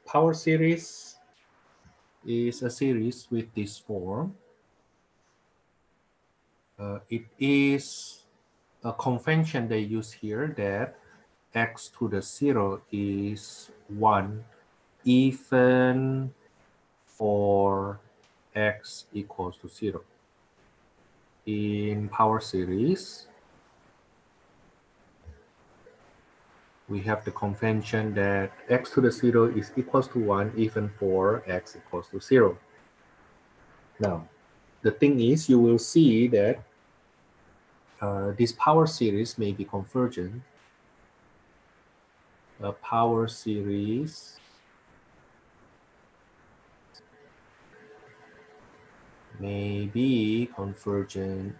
Power series is a series with this form. It is a convention they use here that x to the 0 is 1 even for x equals to 0. In power series, we have the convention that x to the 0 is equals to 1 even for x equals to 0. Now, the thing is, you will see that this power series may be convergent. A power series may be convergent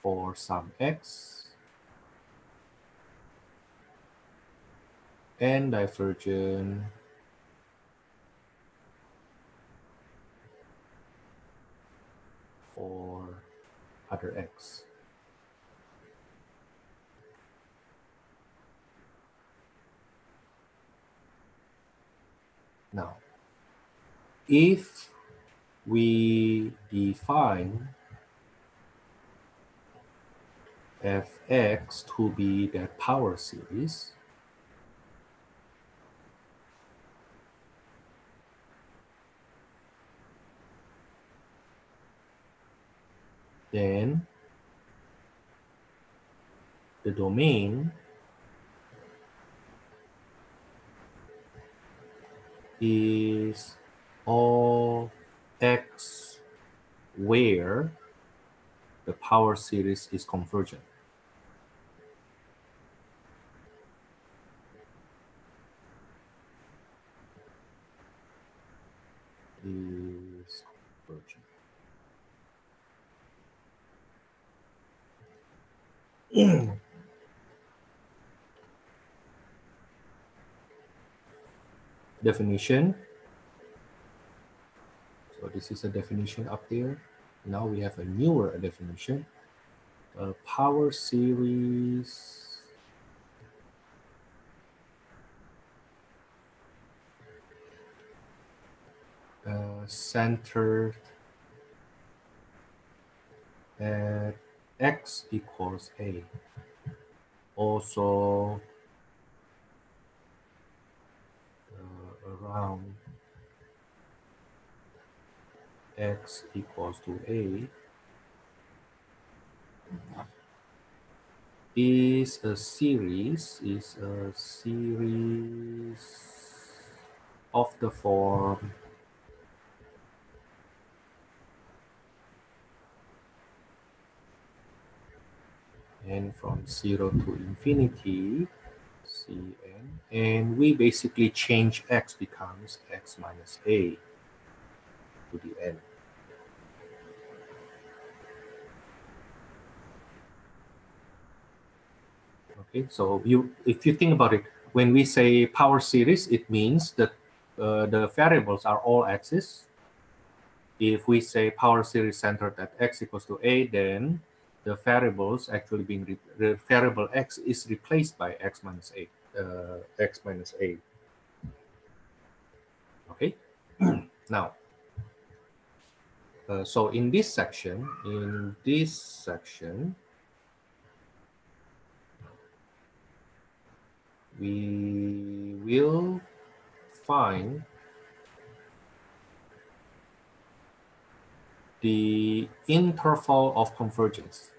for some x and divergent for other x. Now, if we define fx to be that power series, then the domain is all x where the power series is convergent. Is convergent. Definition. So this is a definition up there. Now we have a newer definition. A power series centered at x equals a. Also around x equals to a is a series of the form n from 0 to infinity Cn, and we basically change x becomes x minus a to the n. Okay, so if you think about it, when we say power series, it means that the variables are all x's. If we say power series centered at x equals to a, then the variables actually being the variable x is replaced by x minus a. Okay. Now, so in this section, we will find the interval of convergence.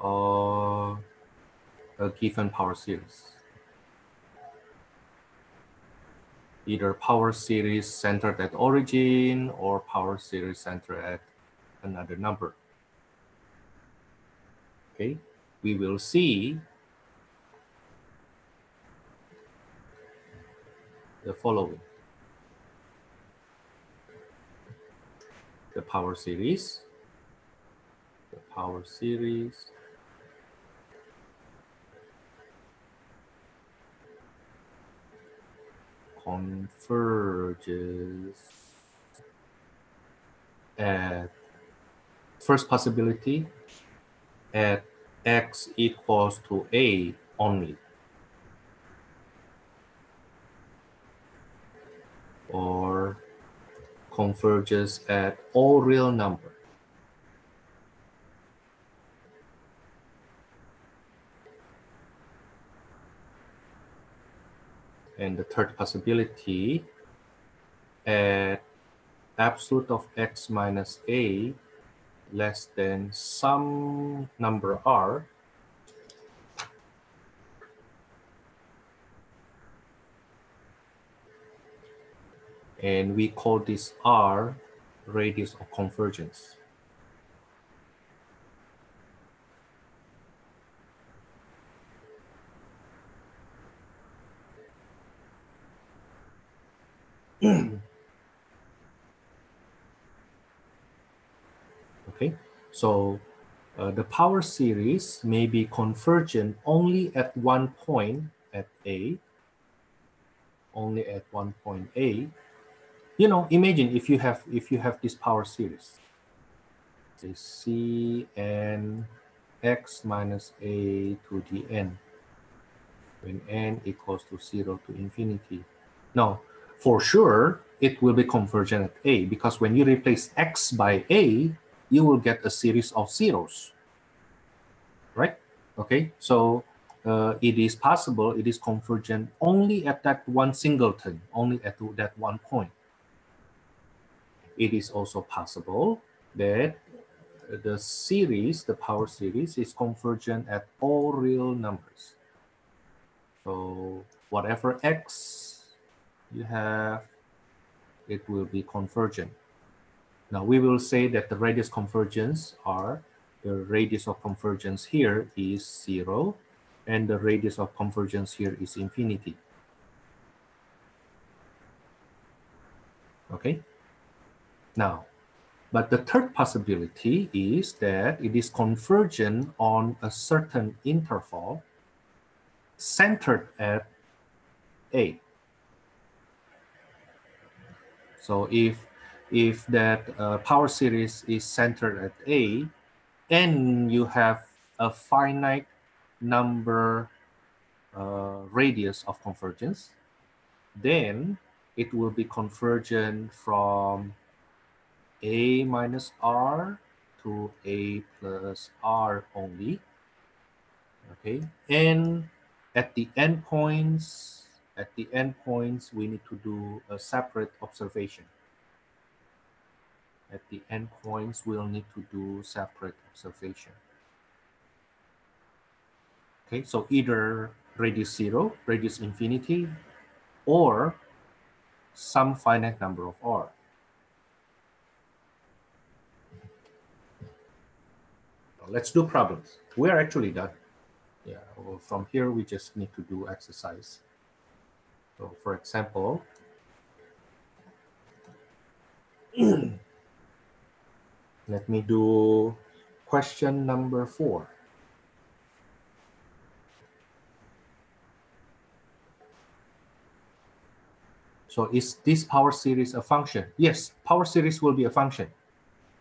Of a given power series. Either power series centered at origin or power series centered at another number. Okay, we will see the following. The power series, converges at first possibility at x equals to a only, or converges at all real numbers. And the third possibility at absolute of x minus a less than some number r, and we call this r radius of convergence. Okay, so the power series may be convergent only at one point at A, only at one point A. You know, imagine if you have this power series, say C n x minus a to the n, when n equals to 0 to infinity. Now, for sure, it will be convergent at A, because when you replace x by A, you will get a series of zeros, right? Okay, so it is possible it is convergent only at that one singleton, only at that one point. It is also possible that the series, the power series, is convergent at all real numbers. So whatever x you have, it will be convergent. Now we will say that the radius convergence are, the radius of convergence here is 0, and the radius of convergence here is infinity. Okay? Now, but the third possibility is that it is convergent on a certain interval centered at A. So if that power series is centered at A, and you have a finite number radius of convergence, then it will be convergent from A minus R to A plus R only. Okay, and at the endpoints, we need to do a separate observation. At the endpoints, we'll need to do separate observation. Okay, so either radius 0, radius infinity, or some finite number of R. Let's do problems. We are actually done. Yeah, well, from here we just need to do exercise. So for example, let me do question number 4. So is this power series a function? Yes, power series will be a function.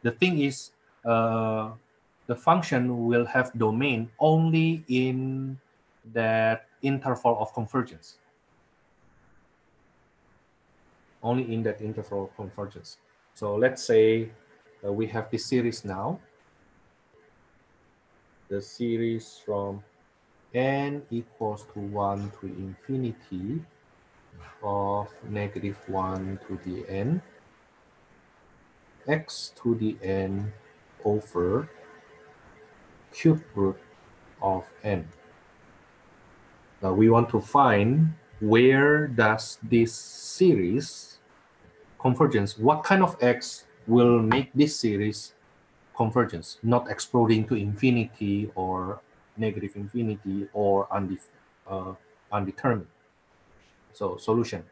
The thing is, the function will have domain only in that interval of convergence. Only in that interval of convergence. So let's say we have this series now. The series from n equals to 1 to infinity of -1 to the n, x to the n over cube root of n. Now we want to find where does this series convergence, what kind of x will make this series convergence, not exploding to infinity or negative infinity or undetermined. So solution.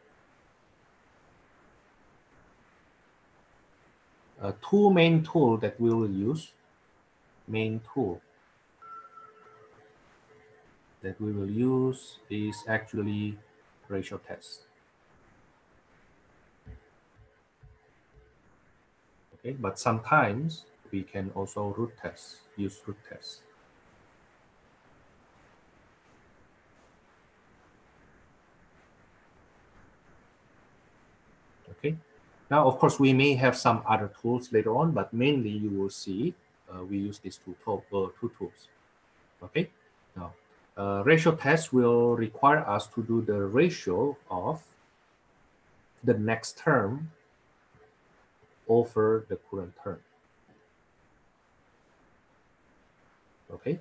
Two main tool that we will use, is actually ratio test. Okay, but sometimes we can also root test, use root test. Okay, now of course we may have some other tools later on, but mainly you will see we use these two tools. Okay, now ratio test will require us to do the ratio of the next term over the current term. Okay,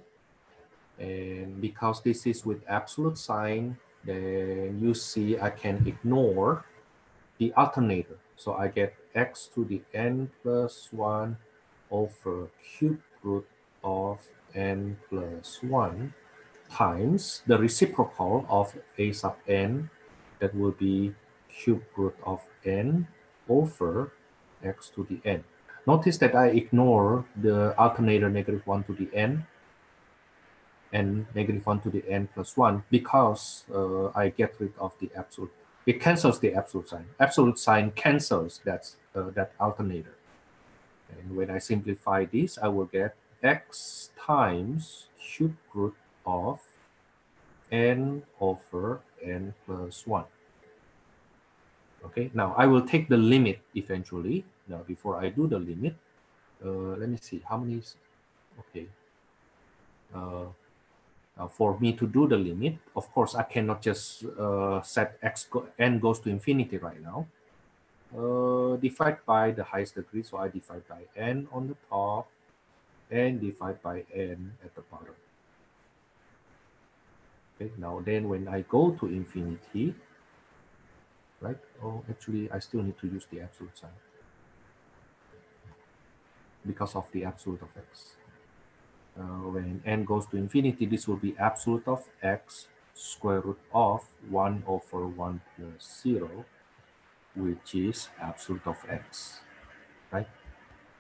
and because this is with absolute sign, then you see I can ignore the alternator. So I get x to the n plus 1 over cube root of n plus 1 times the reciprocal of a sub n, that will be cube root of n over x to the n. Notice that I ignore the alternator -1 to the n and -1 to the n plus 1 because I get rid of the absolute. It cancels the absolute sign. Absolute sign cancels that alternator. And when I simplify this, I will get x times cube root of n over n plus 1. Okay, now I will take the limit eventually. Now, before I do the limit, let me see how many. Okay. For me to do the limit, of course, I cannot just set n goes to infinity right now. Divide by the highest degree, so I divide by n on the top and divide by n at the bottom. Okay, now then when I go to infinity, right? Oh, actually, I still need to use the absolute sign because of the absolute of x. When n goes to infinity, this will be absolute of x square root of 1 over 1 plus 0, which is absolute of x, right?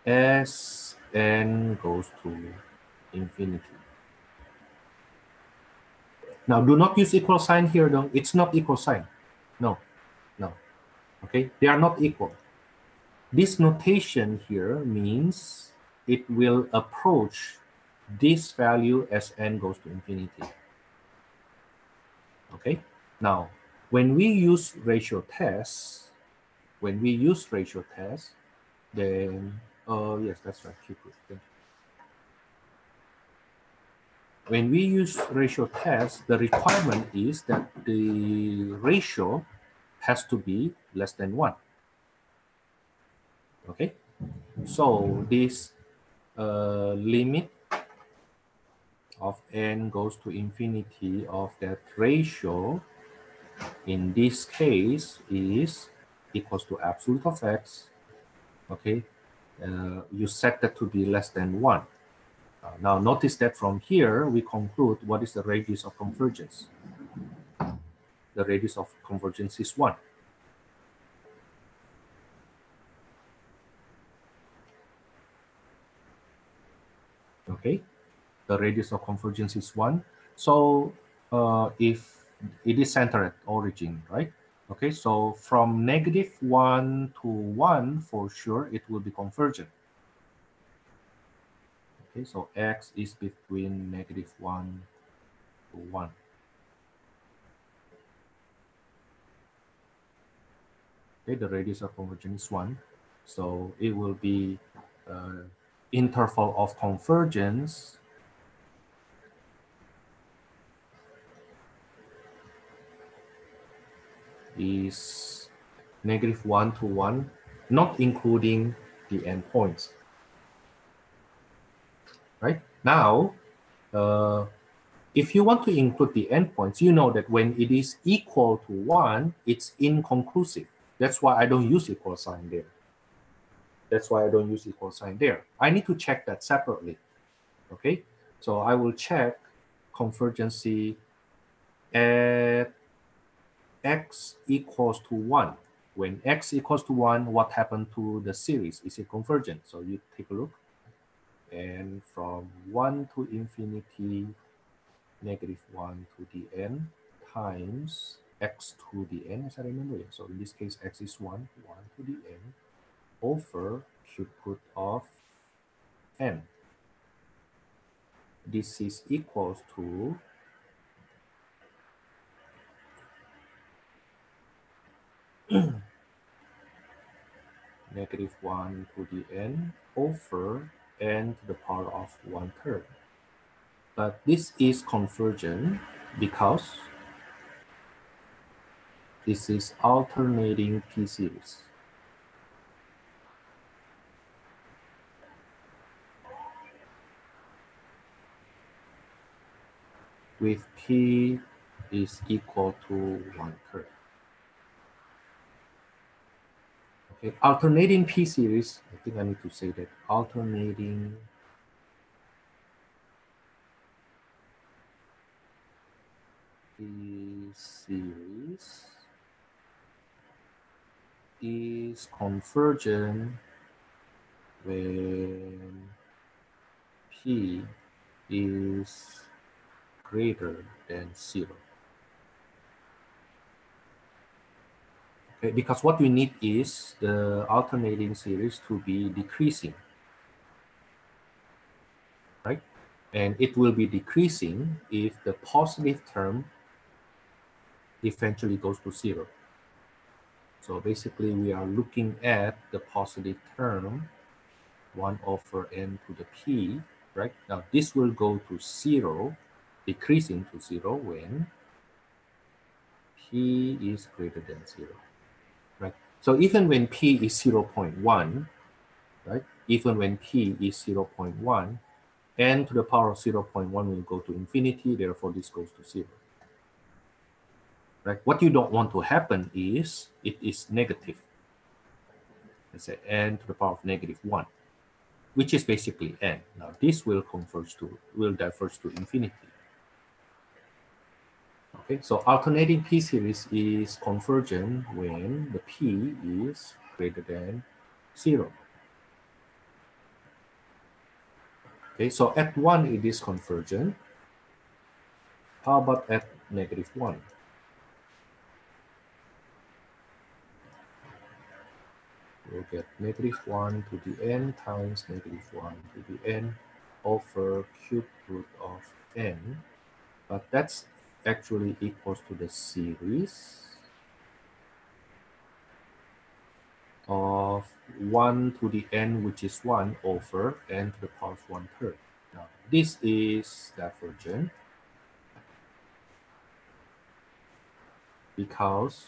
As n goes to infinity. Now, do not use equal sign here, though. It's not equal sign. No, no. Okay, they are not equal. This notation here means it will approach this value as n goes to infinity. Okay, now when we use ratio tests, then yes, that's right. When we use ratio tests, the requirement is that the ratio has to be less than 1. Okay, so this limit of n goes to infinity of that ratio in this case is equals to absolute of x. Okay, you set that to be less than 1. Now notice that from here we conclude what is the radius of convergence. The radius of convergence is 1. Okay, the radius of convergence is 1. So if it is centered at origin, right? Okay, so from -1 to 1, for sure, it will be convergent. Okay, so x is between -1 to 1. Okay, the radius of convergence is 1. So it will be interval of convergence is -1 to 1, not including the endpoints. Right? Now, if you want to include the endpoints, you know that when it is equal to 1, it's inconclusive. That's why I don't use equal sign there. I need to check that separately. Okay? So I will check convergency at x equals to 1. When x equals to 1, what happened to the series? Is it convergent? So you take a look. And from 1 to infinity, -1 to the n times x to the n, as I remember. So in this case, x is 1 to the n over cube root of n. This is equals to negative 1 to the n over n to the power of 1/3. But this is convergent because this is alternating p-series. With p is equal to 1/3. Okay, alternating p-series, I think I need to say that alternating p-series is convergent when p is greater than 0. Okay, because what we need is the alternating series to be decreasing, right? And it will be decreasing if the positive term eventually goes to 0. So basically we are looking at the positive term 1 over n to the p, right? Now this will go to 0, decreasing to 0 when p is greater than 0, right? So even when p is 0.1, right? Even when p is 0.1, n to the power of 0.1 will go to infinity, therefore this goes to 0. Right? What you don't want to happen is it is negative. Let's say n to the power of negative 1, which is basically n. Now this will diverge to infinity. Okay, so alternating p-series is convergent when the p is greater than 0. Okay, so at 1 it is convergent. How about at negative 1? We'll get negative 1 to the n times negative 1 to the n over cube root of n. But that's actually equals to the series of 1 to the n, which is 1 over n to the power of 1/3. Now, this is divergent because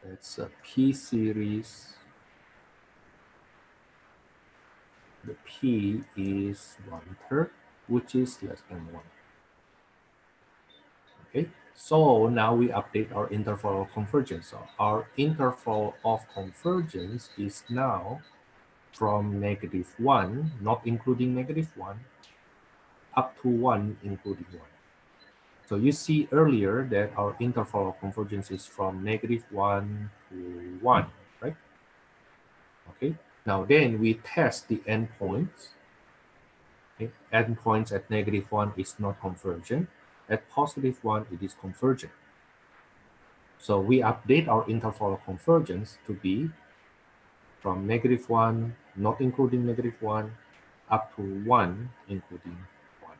it's a p-series. The p is 1/3, which is less than 1. Okay, so now we update our interval of convergence. So our interval of convergence is now from negative 1, not including negative 1, up to 1, including 1. So you see earlier that our interval of convergence is from negative 1 to 1, right? Okay, now then we test the endpoints. Okay? Endpoints at negative 1 is not convergent. At positive 1, it is convergent. So we update our interval of convergence to be from negative 1, not including negative 1, up to 1, including 1.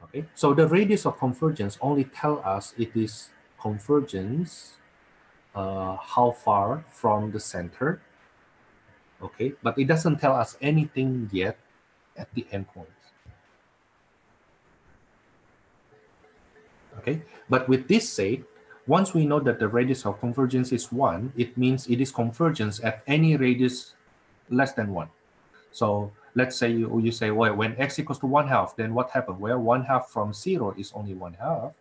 Okay, so the radius of convergence only tell us it is convergence how far from the center. Okay, but it doesn't tell us anything yet at the endpoints. Okay, but with this said, once we know that the radius of convergence is 1, it means it is convergence at any radius less than 1. So let's say you say, well, when x equals to 1/2, then what happened? Well, 1/2 from 0 is only 1/2,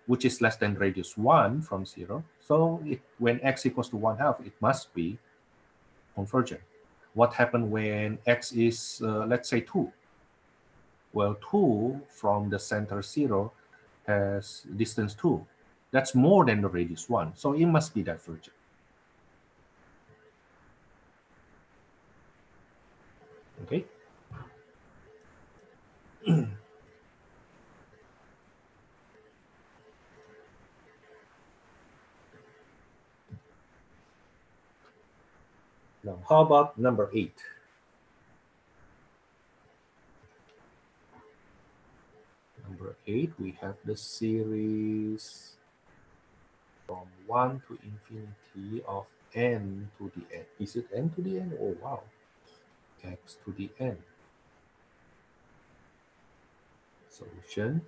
which is less than radius 1 from 0. So when x equals to 1/2, it must be convergent. What happened when x is, let's say, 2? Well, 2 from the center 0 has distance 2. That's more than the radius 1. So it must be divergent. Okay. How about number 8? Number 8, we have the series from 1 to infinity of n to the n. Is it n to the n? Oh, wow. X to the n. Solution.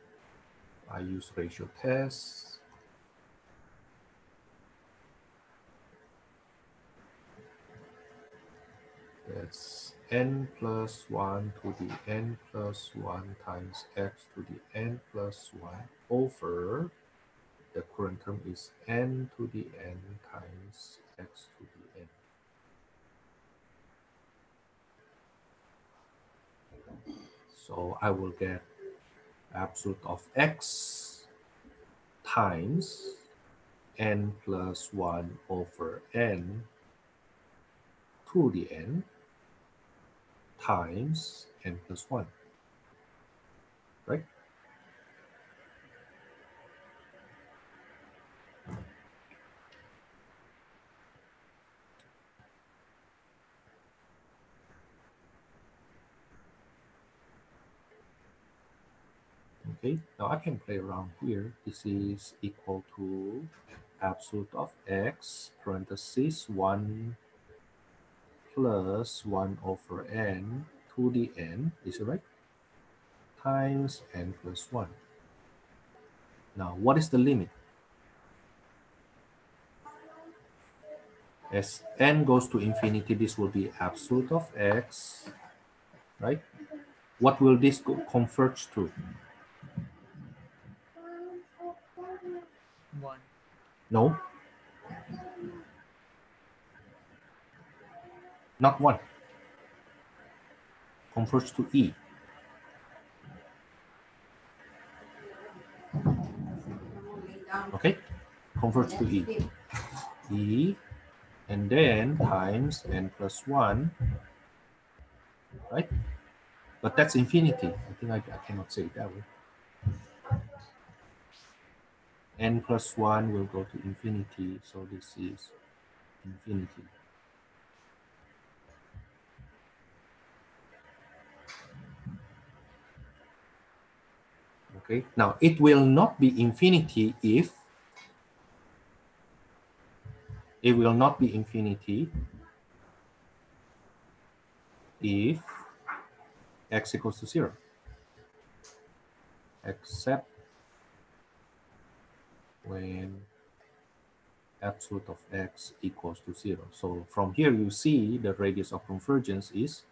I use ratio test. That's n plus 1 to the n plus 1 times x to the n plus 1 over the current term is n to the n times x to the n. So I will get absolute of x times n plus 1 over n to the n times n plus 1, right? Okay, now I can play around here. This is equal to absolute of x parentheses 1 plus 1 over n to the n, is it right? Times n plus 1. Now, what is the limit? As n goes to infinity, this will be absolute of x, right? What will this converge to? 1. No. Not 1. Converge to e. Okay? Converge to e. E, and then times n plus 1, right? But that's infinity. I think I cannot say it that way. N plus 1 will go to infinity, so this is infinity. Okay, now it will not be infinity if x equals to 0, except when absolute of x equals to 0. So from here you see the radius of convergence is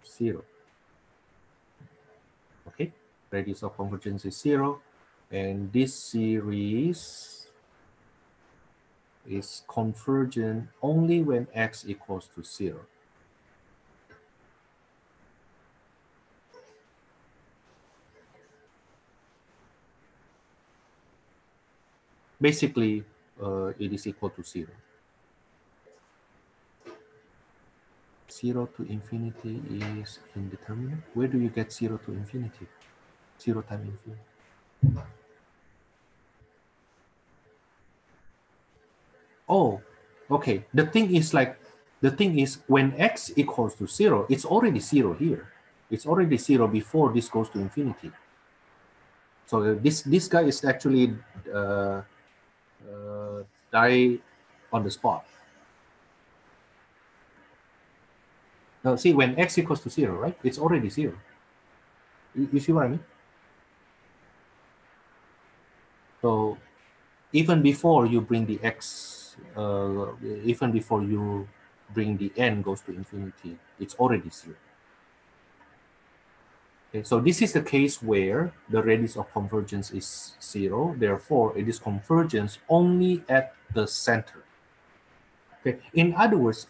0. Okay, radius of convergence is 0, and this series is convergent only when x equals to 0. Basically, it is equal to 0. 0 to infinity is indeterminate. Where do you get 0 to infinity? 0 times infinity. Oh, okay. The thing is when x equals to 0, it's already 0 here. It's already 0 before this goes to infinity. So this guy is actually die on the spot. Now see, when x equals to 0, right? It's already 0. You see what I mean? So even before you bring the x, even before you bring the n goes to infinity, it's already 0. Okay, so this is the case where the radius of convergence is 0. Therefore, it is convergence only at the center. Okay. In other words,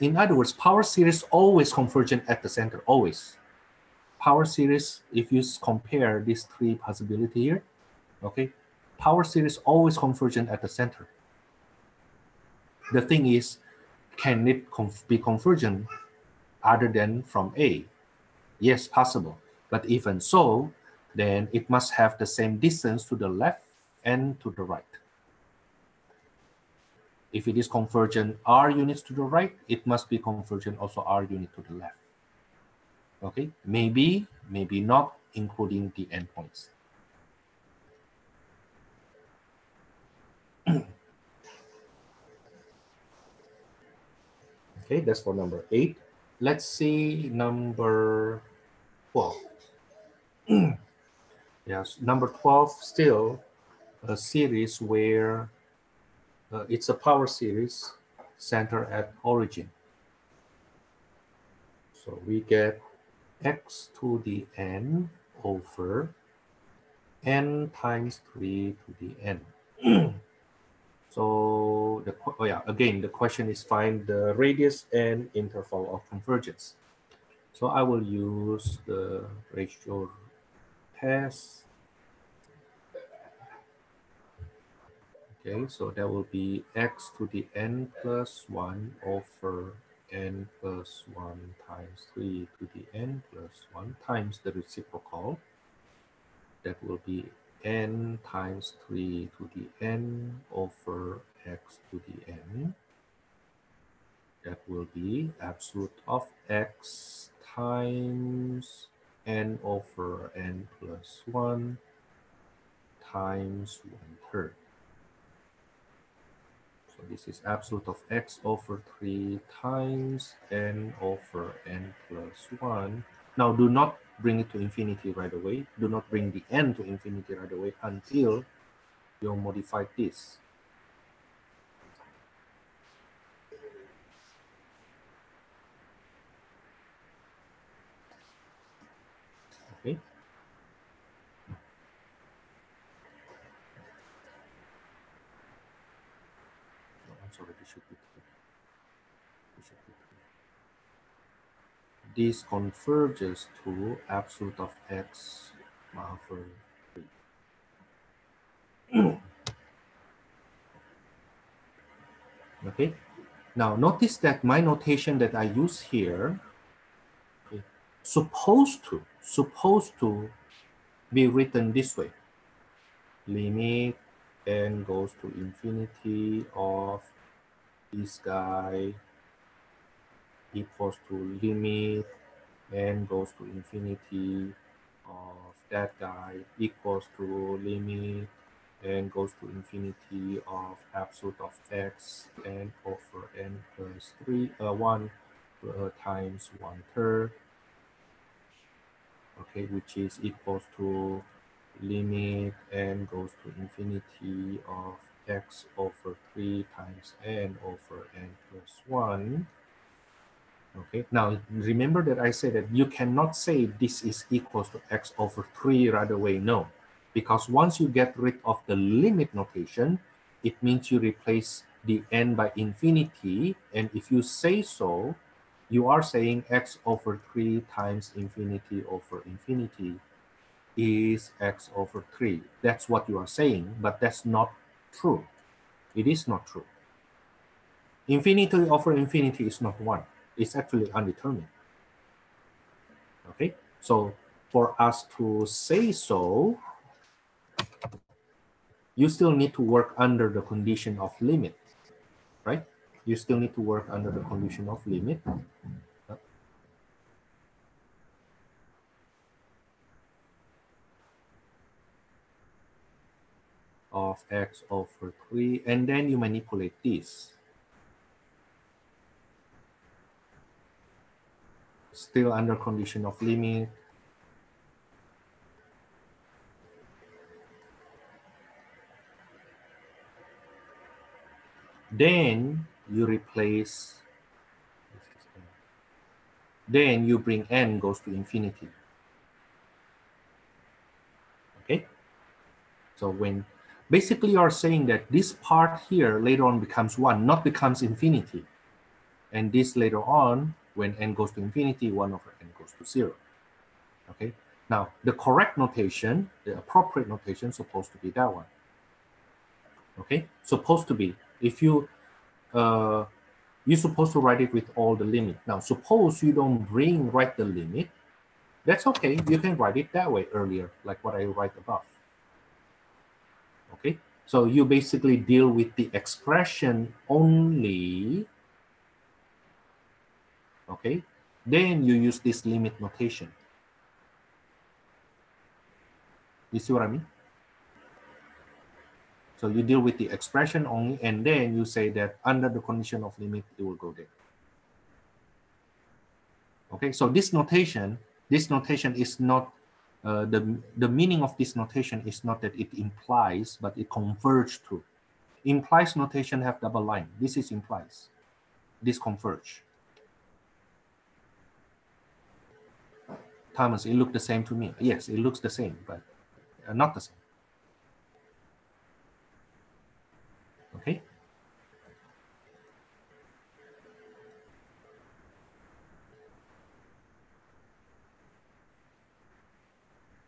power series always convergent at the center. Always. Power series, if you compare these three possibilities here, okay, power series always convergent at the center. The thing is, can it be convergent other than from A? Yes, possible. But even so, then it must have the same distance to the left and to the right. If it is convergent R units to the right, it must be convergent also R unit to the left. Okay, maybe not, including the endpoints. Okay, that's for number 8. Let's see number 12. Yes, number 12, still a series where it's a power series centered at origin. So we get x to the n over n times 3 to the n. So again, the question is find the radius and interval of convergence. So I will use the ratio test. Okay, so that will be x to the n plus 1 over n plus 1 times 3 to the n plus 1 times the reciprocal. That will be n times 3 to the n over x to the n. That will be absolute of x times n over n plus 1 times 1/3. So this is absolute of x over 3 times n over n plus 1. Now do not bring it to infinity right away. Do not bring the n to infinity right away until you modify this. Okay. No, I'm sorry, this should be 3. This should be 3. This converges to absolute of x over 3. Okay. Now notice that my notation that I use here, okay, supposed to be written this way. Limit n goes to infinity of this guy equals to limit n goes to infinity of that guy equals to limit n goes to infinity of absolute of x n over n plus 1 times 1/3, okay, which is equals to limit n goes to infinity of x over 3 times n over n plus 1. Okay, now remember that I said that you cannot say this is equals to x over 3 right away. No, because once you get rid of the limit notation, it means you replace the n by infinity. And if you say so, you are saying x over 3 times infinity over infinity is x over 3. That's what you are saying, but that's not true. It is not true. Infinity over infinity is not 1. It's actually undetermined. Okay, so for us to say so, you still need to work under the condition of limit, right? You still need to work under the condition of limit. Of x over 3, and then you manipulate this. Still under condition of limit. Then you replace, then you bring n goes to infinity. Okay, so when basically you are saying that this part here later on becomes 1, not becomes infinity. And this later on, when n goes to infinity, 1 over n goes to 0. Okay, now the correct notation, the appropriate notation, is supposed to be that one. Okay, supposed to be. If you you're supposed to write it with all the limit. Now suppose you don't write the limit, that's okay. You can write it that way earlier, like what I write above. Okay, So you basically deal with the expression only, okay? Then you use this limit notation. You see what I mean? So you deal with the expression only, and then you say that under the condition of limit, it will go there. Okay, so this notation is not, the meaning of this notation is not that it implies, but it converges to. Implies notation have double line. This is implies. This converge. Thomas, it looked the same to me. Yes, it looks the same, but not the same. Okay.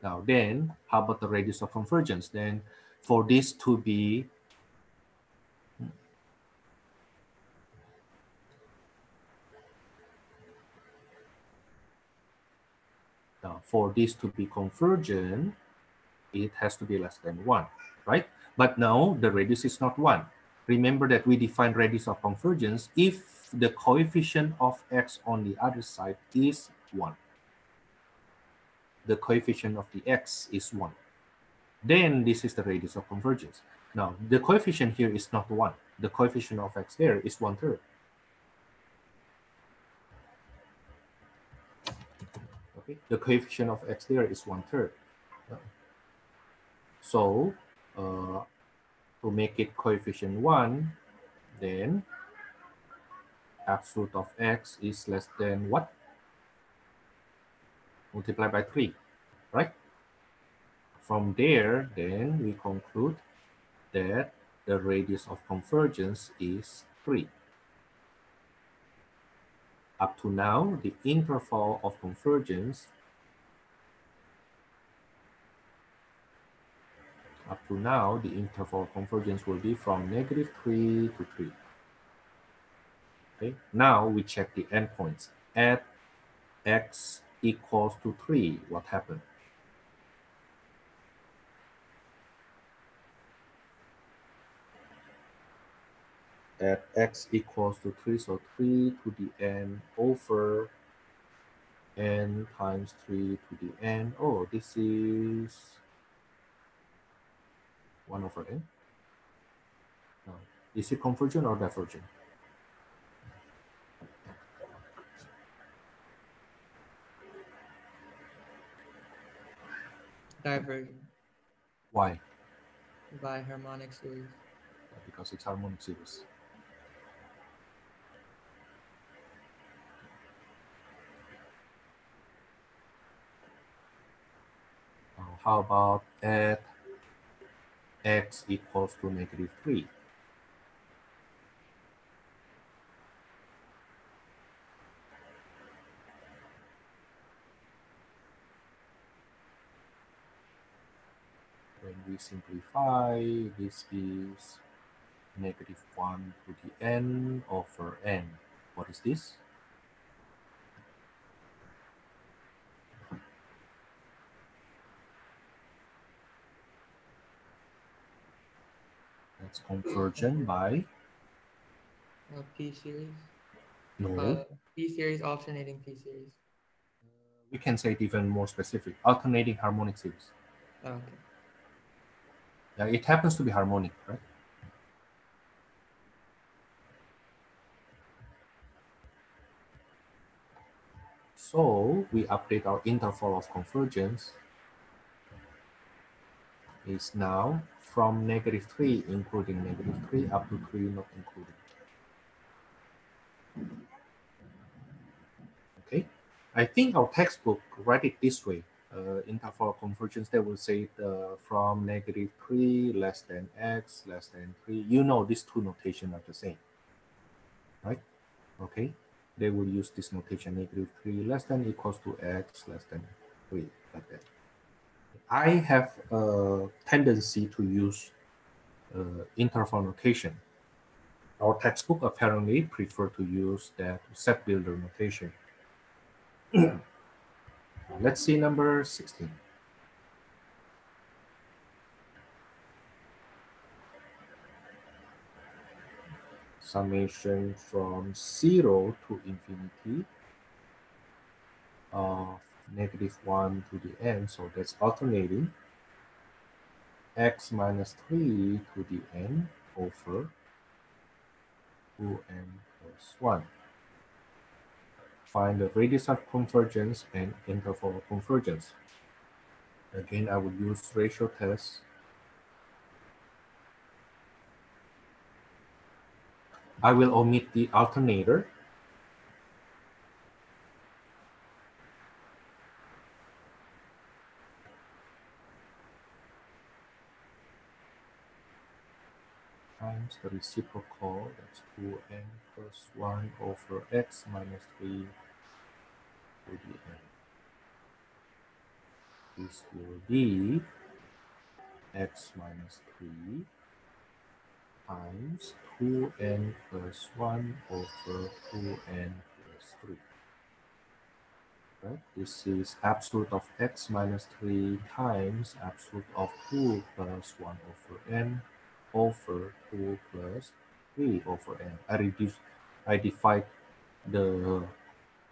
Now then, how about the radius of convergence? Then for this to be convergent, it has to be less than 1, right? But now the radius is not 1. Remember that we define radius of convergence if the coefficient of x on the other side is 1. The coefficient of the x is 1. Then this is the radius of convergence. Now, the coefficient here is not 1. The coefficient of x there is 1/3. Okay, the coefficient of x there is 1/3. So, to make it coefficient 1, then absolute of x is less than what? Multiplied by 3, right? From there, then we conclude that the radius of convergence is 3. Up to now, the interval of convergence will be from -3 to 3. Okay, now we check the endpoints. At x equals to 3, what happened? At x equals to 3, so 3 to the n over n times 3 to the n. Oh, this is 1 over n. No. Is it convergent or divergent? Divergent. Why? By harmonic series. Because it's harmonic series. How about at x equals to -3? When we simplify, this is -1 to the n over n. What is this? That's convergent by? P series. No. P series, alternating P series. We can say it even more specific. Alternating harmonic series. Okay. Yeah, it happens to be harmonic, right? So we update our interval of convergence is now from -3 including -3 up to 3 not including. Okay, I think our textbook write it this way. Interval of convergence, they will say from -3 less than x less than 3. You know these two notation are the same, right? Okay, they will use this notation -3 less than equals to x less than 3, like that. I have a tendency to use interval notation. Our textbook apparently prefer to use that set builder notation. Let's see number 16. summation from 0 to infinity of -1 to the n, so that's alternating, x minus 3 to the n over 2n plus 1. Find the radius of convergence and interval of convergence. Again, I would use ratio test. I will omit the alternator. Times the reciprocal, that's 2n plus 1 over x minus 3 to the n. This will be x minus 3 times 2n plus 1 over 2n plus 3. Right? This is absolute of x minus 3 times absolute of 2 plus 1 over n over 2 plus 3 over n. I divide the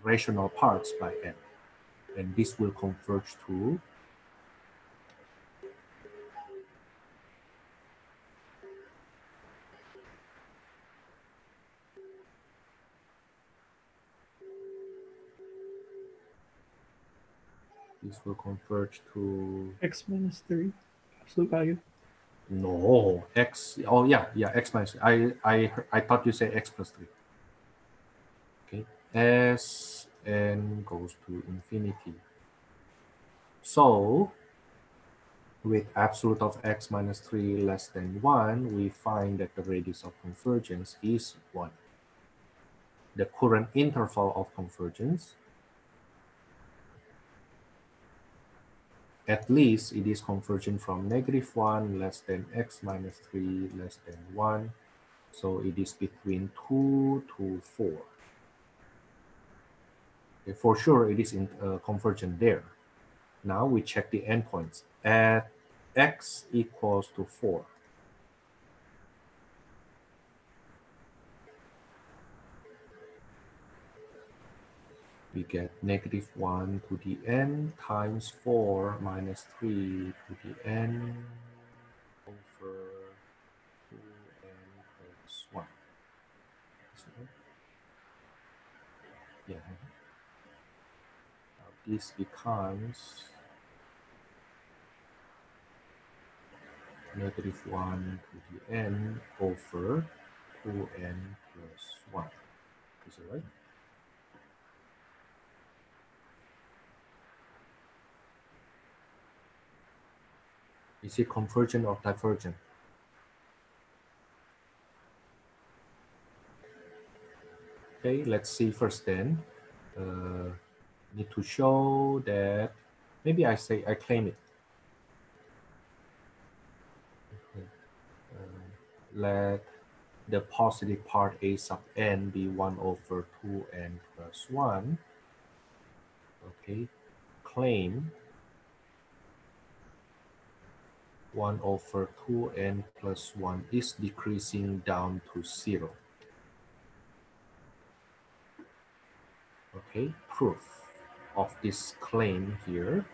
rational parts by n, and this will converge to x minus 3 absolute value. No, x. Oh yeah, x minus. I thought you said x plus 3. Okay, as n goes to infinity. So with absolute of x minus 3 less than 1, we find that the radius of convergence is 1. The current interval of convergence, at least it is converging from -1 less than x minus 3 less than 1. So it is between 2 to 4. Okay, for sure, it is convergent there. Now we check the endpoints. At x equals to 4, we get -1 to the n times 4 minus 3 to the n over 2n plus 1. Yeah. Now this becomes -1 to the n over 2n plus 1. Is it right? Is it convergent or divergent? Okay, let's see first then. Need to show that, maybe I claim it. Okay. Let the positive part a sub n be 1 over 2n plus 1. Okay, claim 1 over 2n plus 1 is decreasing down to 0. Okay, proof of this claim here.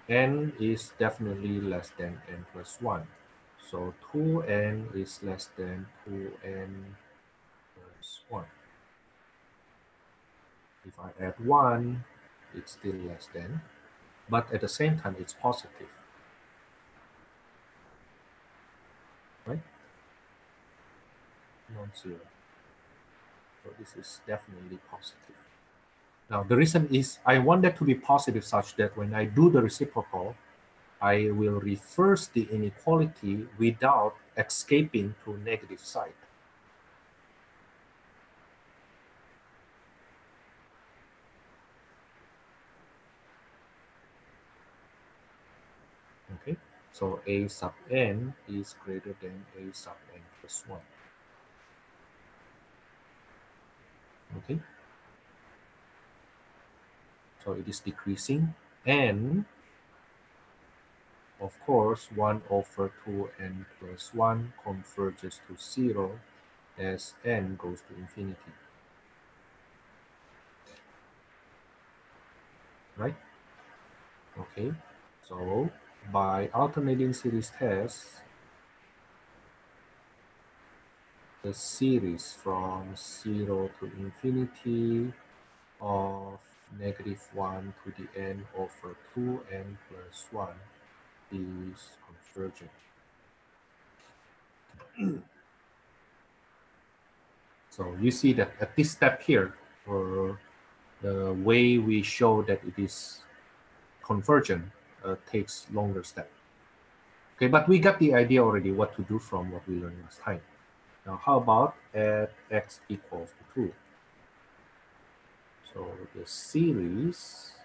N is definitely less than n plus 1. So 2n is less than 2n plus 1. If I add 1, it's still less than, but at the same time, it's positive. Right? Non-zero. So this is definitely positive. Now, the reason is I want that to be positive such that when I do the reciprocal, I will reverse the inequality without escaping to negative side. Okay, so a sub n is greater than a sub n plus 1. Okay, so it is decreasing, and of course 1 over 2n plus 1 converges to 0 as n goes to infinity. Right? Okay. So by alternating series test, the series from 0 to infinity of -1 to the n over 2n plus 1 is convergent. So you see that at this step here, or the way we show that it is convergent takes longer step. Okay, but we got the idea already what to do from what we learned last time. Now, how about at x equals to 2? So the series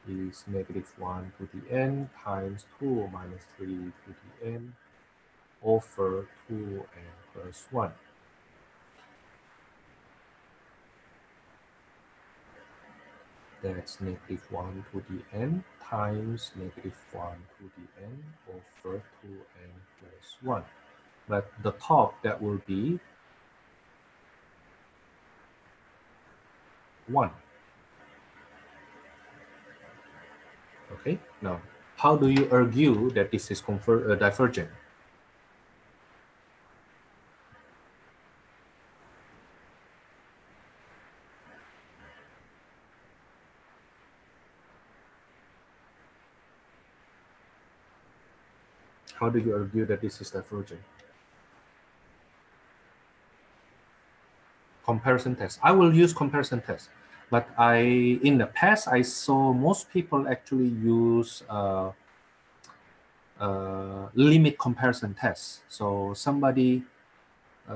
is -1 to the n times 2 minus 3 to the n over 2n plus 1. That's -1 to the n times -1 to the n over 2n plus 1. But the top, that will be 1. Okay, now how do you argue that this is divergent? How do you argue that this is divergent? Comparison test. I will use comparison test, but in the past I saw most people actually use limit comparison test. So somebody,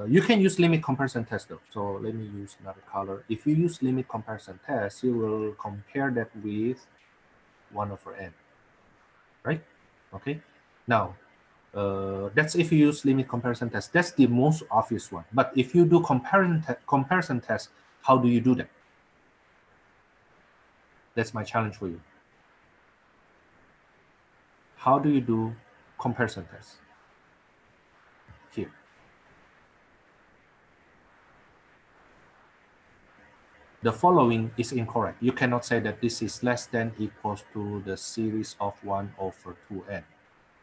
you can use limit comparison test though. So let me use another color. If you use limit comparison test, you will compare that with 1 over n, right? Okay. Now, that's if you use limit comparison test. That's the most obvious one. But if you do comparison test, how do you do that? That's my challenge for you. How do you do comparison test? Here. The following is incorrect. You cannot say that this is less than equals to the series of 1 over 2n,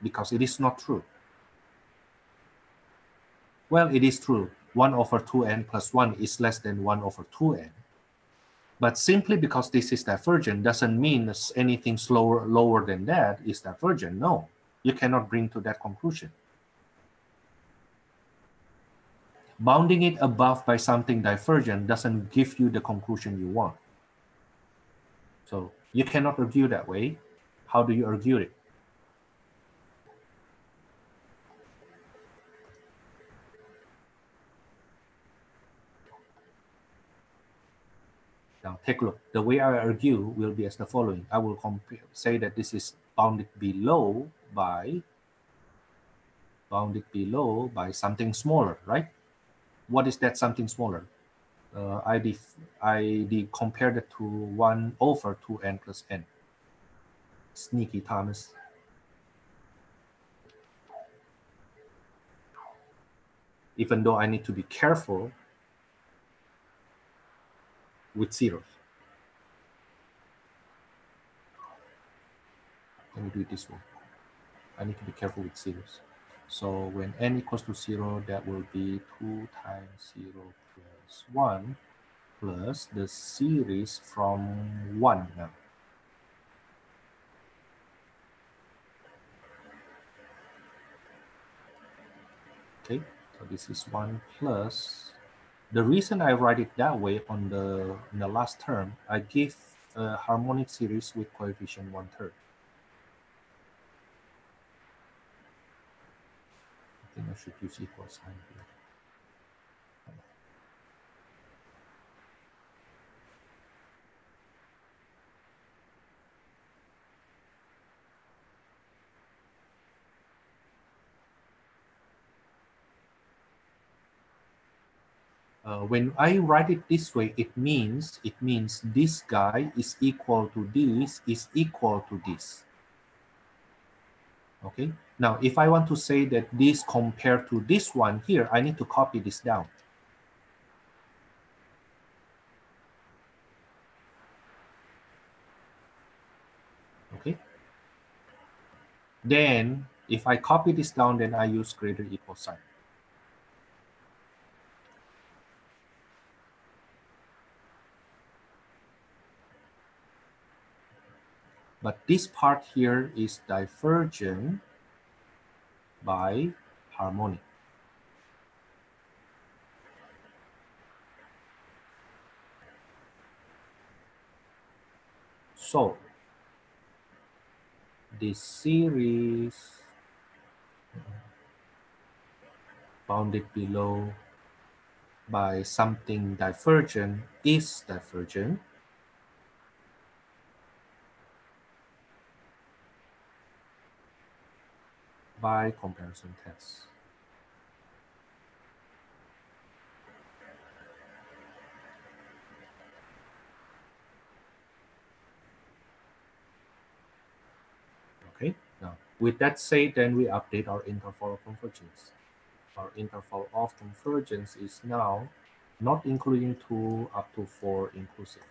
because it is not true. Well, it is true. 1 over 2n plus 1 is less than 1 over 2n. But simply because this is divergent doesn't mean anything lower than that is divergent. No, you cannot bring to that conclusion. Bounding it above by something divergent doesn't give you the conclusion you want. So you cannot argue that way. How do you argue it? Now take a look. The way I argue will be as the following. I will say that this is bounded below by something smaller, right? What is that something smaller? I compared it to 1 over 2n plus n. Sneaky Thomas. Even though I need to be careful with zeros. Let me do it this way. I need to be careful with zeros. So when n equals to 0, that will be 2 times 0 plus 1 plus the series from 1 now. Okay, so this is 1 plus. The reason I write it that way in the last term, I give a harmonic series with coefficient 1/3. I think I should use equal sign here. When I write it this way, it means this guy is equal to this is equal to this. Okay, now if I want to say that this compared to this one here, I need to copy this down. Okay, then if I copy this down, then I use greater equal sign. But this part here is divergent by harmonic. So this series bounded below by something divergent is divergent by comparison test. Okay, now with that said, then we update our interval of convergence. Our interval of convergence is now not including 2 up to 4 inclusive.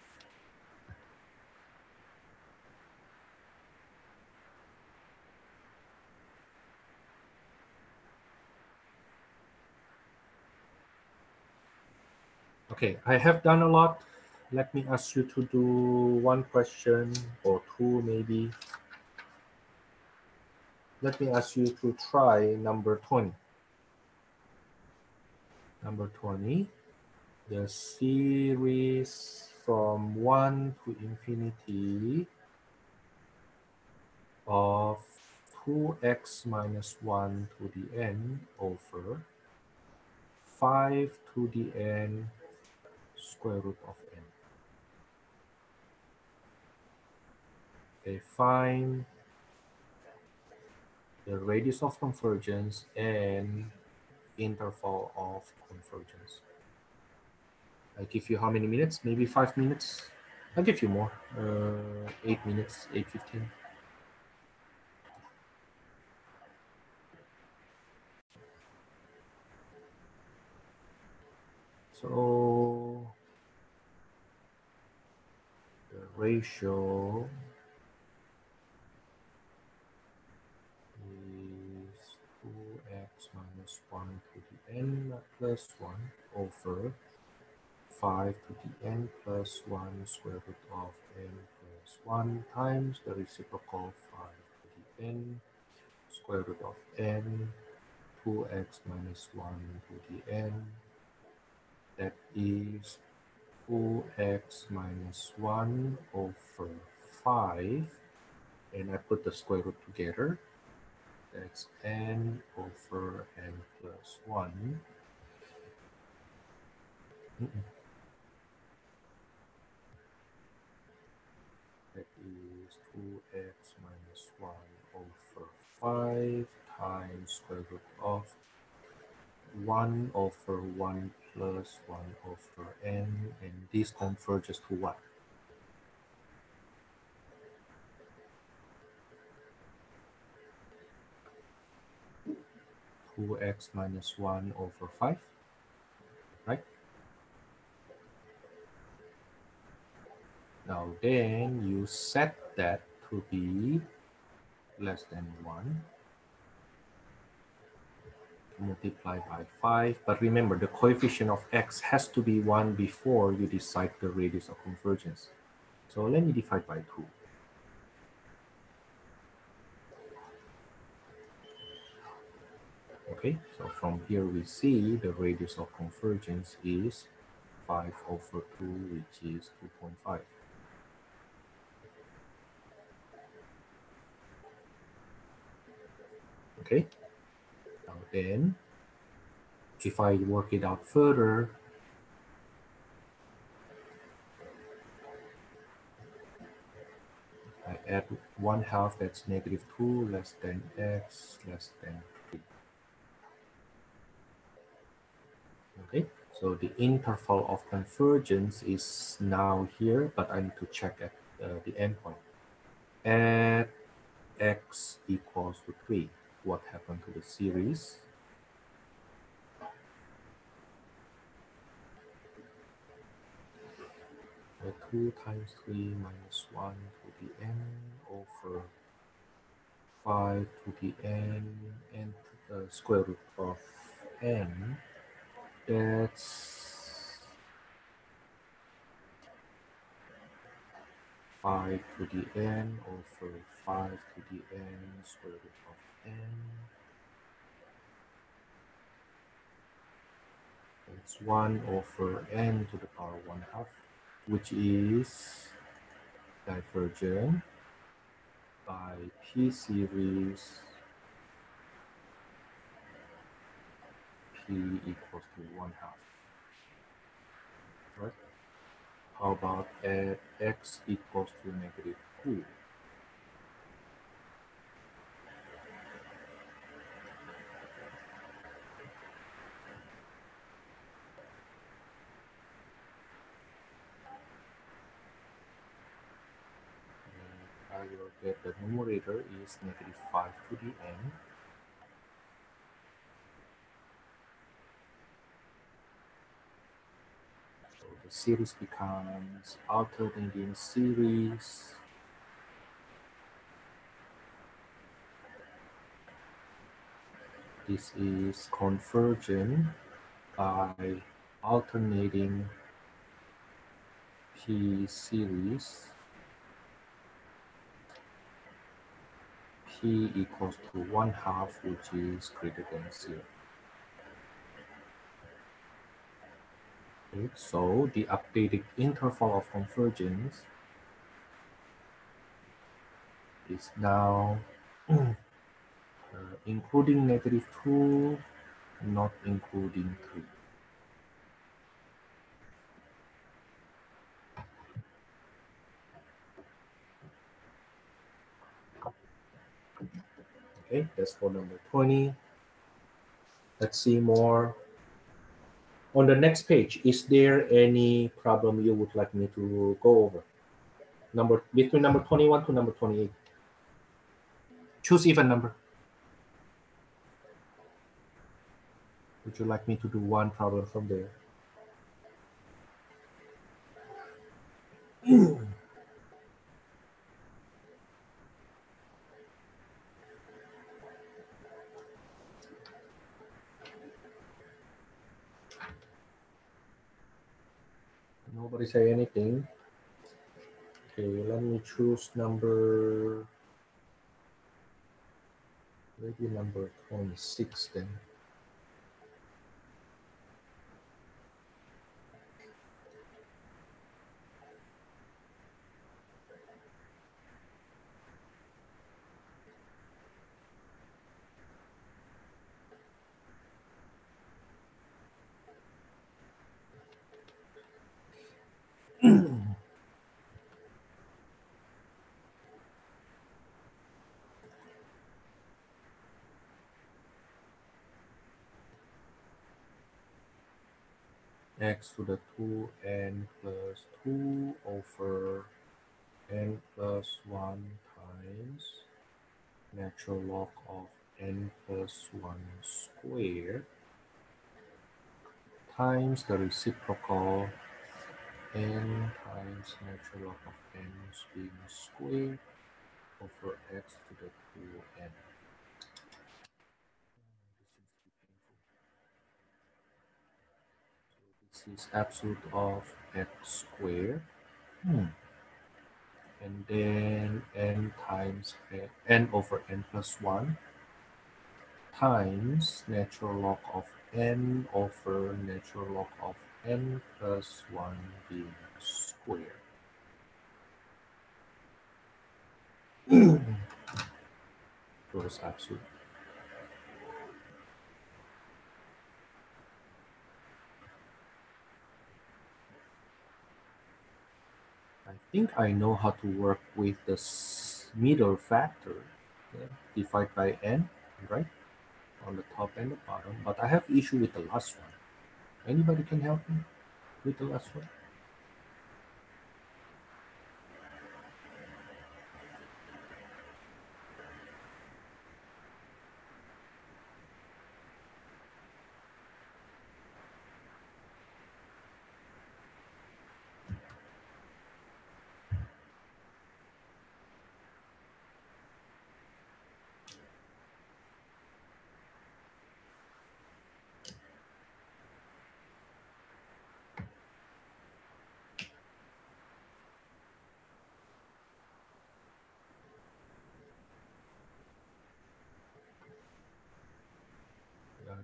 Okay, I have done a lot. Let me ask you to do one question or two maybe. Let me ask you to try number 20. Number 20, the series from 1 to infinity of 2x minus 1 to the n over 5 to the n square root of n. Okay, find the radius of convergence and interval of convergence. I give you how many minutes? Maybe 5 minutes. I'll give you more. 8 minutes, 8:15. So the ratio is 2x minus 1 to the n plus 1 over 5 to the n plus 1 square root of n plus 1 times the reciprocal 5 to the n square root of n 2x minus 1 to the n. That is 2x minus 1 over 5, and I put the square root together. That's n over n plus 1. That is 2x minus 1 over 5 times square root of 1 over 1 plus 1 over n, and this converges to what? 2x minus 1 over 5, right? Now then you set that to be less than 1. Multiply by 5. But remember, the coefficient of x has to be 1 before you decide the radius of convergence. So let me divide by 2. Okay, so from here we see the radius of convergence is 5 over 2, which is 2.5. Okay, now then, if I work it out further, I add 1/2, that's negative 2, less than x, less than 3. Okay, so the interval of convergence is now here, but I need to check at the endpoint. At x equals to 3. What happened to the series? The 2 times 3 minus 1 to the n over 5 to the n and to the square root of n. That's 5 to the n over 5 to the n square root of n. It's 1 over n to the power 1/2, which is divergent by p series p equals to 1/2. Right? How about at x equals to -2? I will get the numerator is -5 to the n. So the series becomes alternating series. This is convergent by alternating p series. P equals to 1/2, which is greater than 0. Okay, so the updated interval of convergence is now including -2, not including 3. Okay, that's for number 20. Let's see more. On the next page, is there any problem you would like me to go over? Between number 21 to number 28. Choose even number. Would you like me to do one problem from there? Nobody say anything. Okay, let me choose maybe number 26 then. X to the 2n plus 2 over n plus 1 times natural log of n plus 1 squared times the reciprocal n times natural log of n being squared over x to the 2n. This is absolute of x squared. And then n times n over n plus 1 times natural log of n over natural log of n plus 1 being squared. Gross absolute. I think I know how to work with the middle factor. Yeah, divide by n, right? On the top and the bottom, but I have issue with the last one. Anybody can help me with the last one?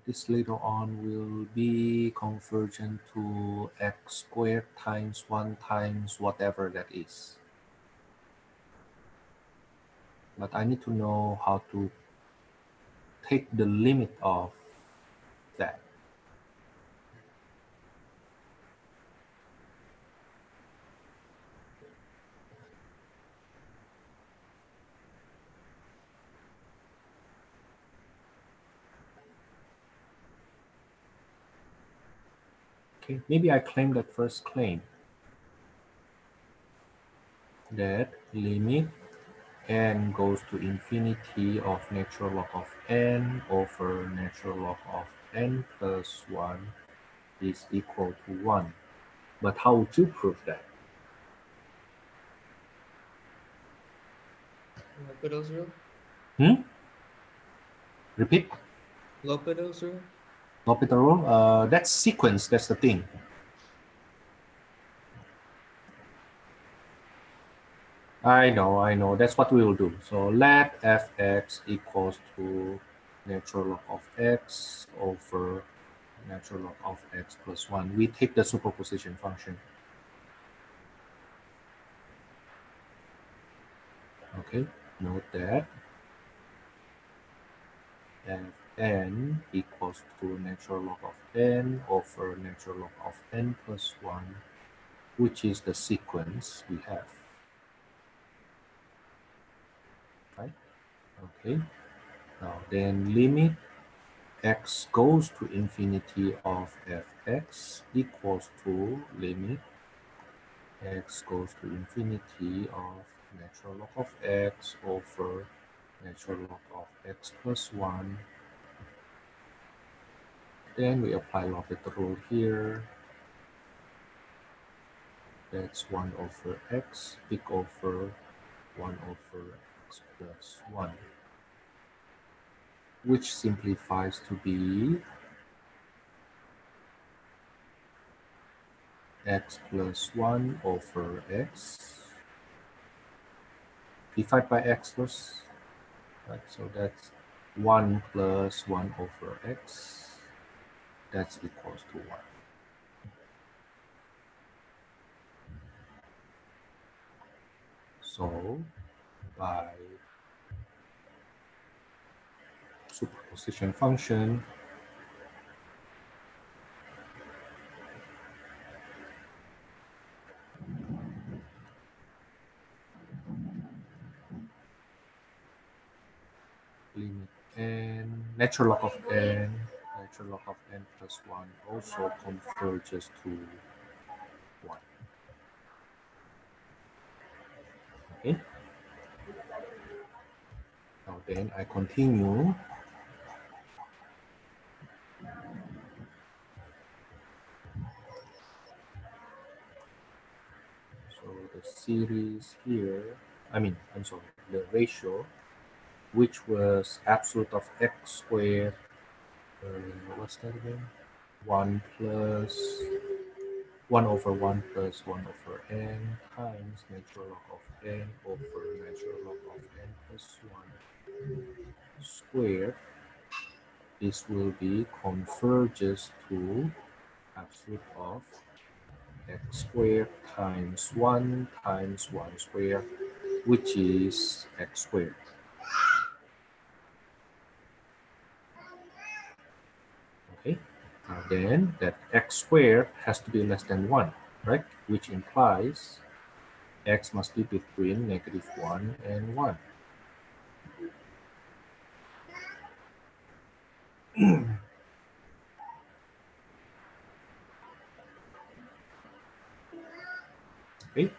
this later on will be convergent to x squared times 1 times whatever that is. But I need to know how to take the limit of that. Okay, maybe I claim that first claim, that limit n goes to infinity of natural log of n over natural log of n plus 1 is equal to 1. But how would you prove that? L'Hopital's rule? Repeat. L'Hopital's rule? L'Hopital rule? That's sequence, that's the thing. I know. That's what we will do. So let fx equals to natural log of x over natural log of x plus 1. We take the superposition function. Okay, note that fn equals to natural log of n over natural log of n plus 1, which is the sequence we have. Right? Okay. Now then limit x goes to infinity of fx equals to limit x goes to infinity of natural log of x over natural log of x plus 1. Then we apply L'Hopital rule here. That's 1 over x, big over 1 over x plus 1, which simplifies to be x plus 1 over x divided by x first, right? So that's 1 plus 1 over x, that's equals to 1. So by superposition function, limit n, natural log of n plus 1 also converges to 1. Okay. Now then I continue. So the series here, I'm sorry, the ratio, which was absolute of x squared, what's that again? 1 over 1 plus 1 over n times natural log of n over natural log of n plus 1 squared. This will be converges to absolute of x squared times 1 squared, which is x squared. Okay, now then that x squared has to be less than 1, right? Which implies x must be between -1 and 1. Okay.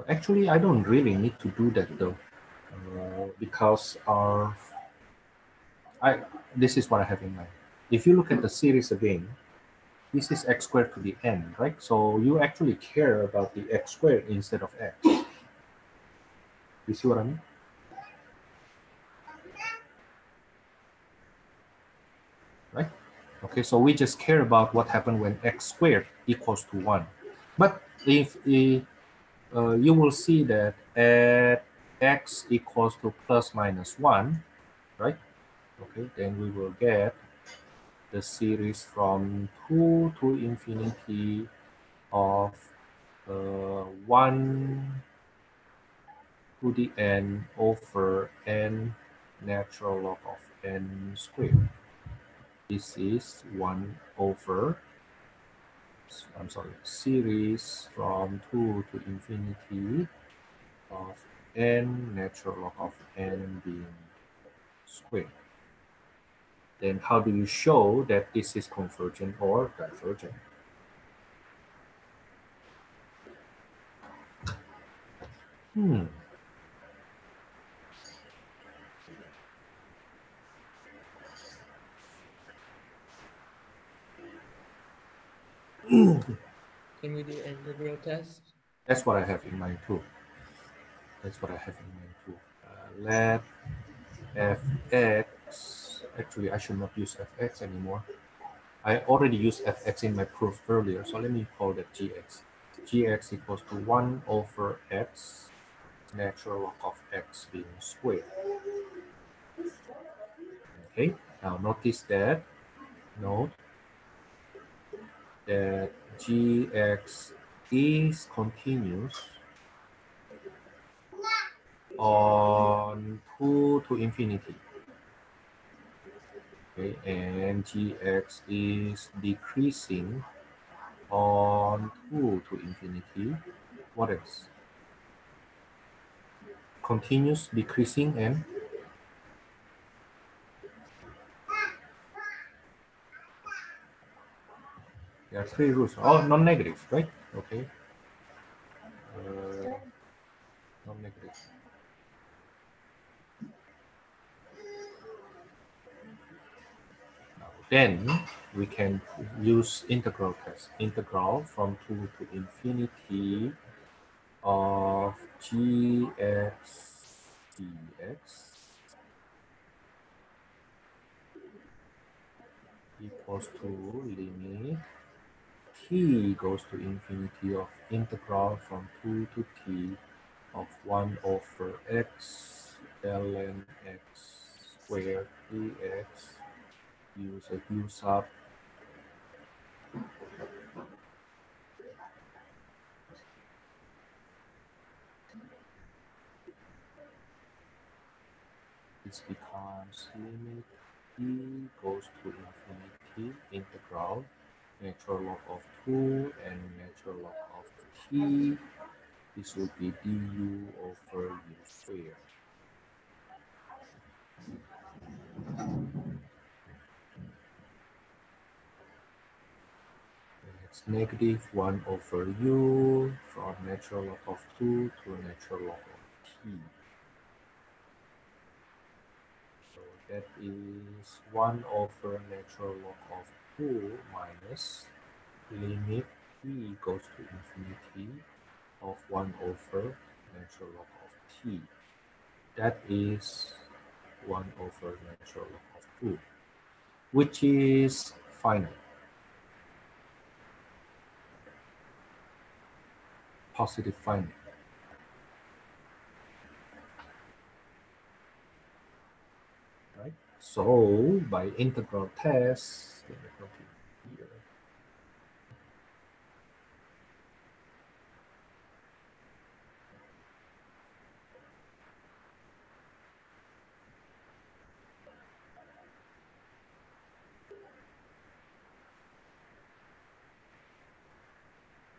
Actually, I don't really need to do that though, because this is what I have in mind. If you look at the series again, this is x squared to the n, right? So you actually care about the x squared instead of x. You see what I mean? Right? Okay, so we just care about what happened when x squared equals to 1. But if you will see that at x equals to plus minus 1, right? Okay, then we will get the series from 2 to infinity of 1 to the n over n natural log of n squared. This is 1 over, I'm sorry, series from 2 to infinity of n natural log of n being squared. Then how do you show that this is convergent or divergent? Can we do integral test? That's what I have in mind too. That's what I have in mind too. Let fx, actually I should not use fx anymore. I already used fx in my proof earlier, so let me call that gx. Gx equals to 1 over x natural log of x being squared. Okay, now notice that, note that gx is continuous on 2 to infinity. Okay, and gx is decreasing on 2 to infinity. What else? Continuous, decreasing, and there are 3 rules. Oh, non-negative, right? Okay. Non-negative. Then we can use integral test. Integral from 2 to infinity of gx dx equals to limit t goes to infinity of integral from 2 to t of 1 over x ln x squared dx use a u sub this becomes limit t goes to infinity integral natural log of 2 and natural log of t. This will be du over u squared. It's negative 1 over u from natural log of 2 to natural log of t. So that is 1 over natural log of 2 minus limit t goes to infinity of 1 over natural log of t. That is 1 over natural log of 2, which is finite. Positive finite. Right? So by integral test, let me continue here.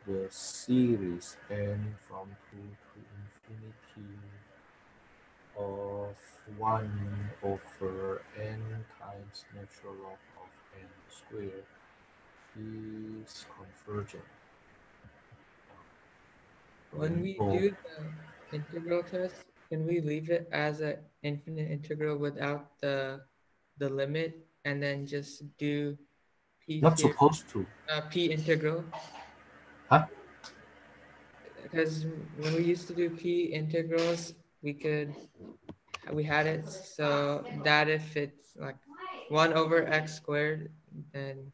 The series n from 2 to infinity of 1 over n times natural log of n squared is convergent. When we do the integral test, can we leave it as an infinite integral without the limit and then just do p Not series, supposed to. p integral? Huh? Because when we used to do p integrals, we had it so that if it's like 1 over x squared, then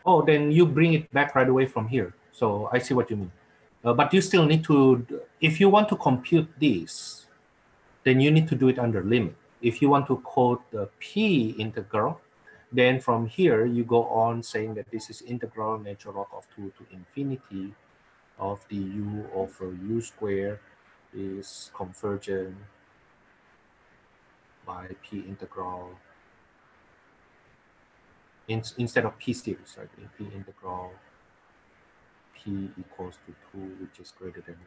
Oh, then you bring it back right away from here. So I see what you mean. But you still need to, if you want to compute this, then you need to do it under limit. If you want to quote the p integral, Then from here, you go on saying that this is integral natural log of 2 to infinity of du over u squared is convergent by p integral instead of p series, right? In p integral p equals to 2, which is greater than 1.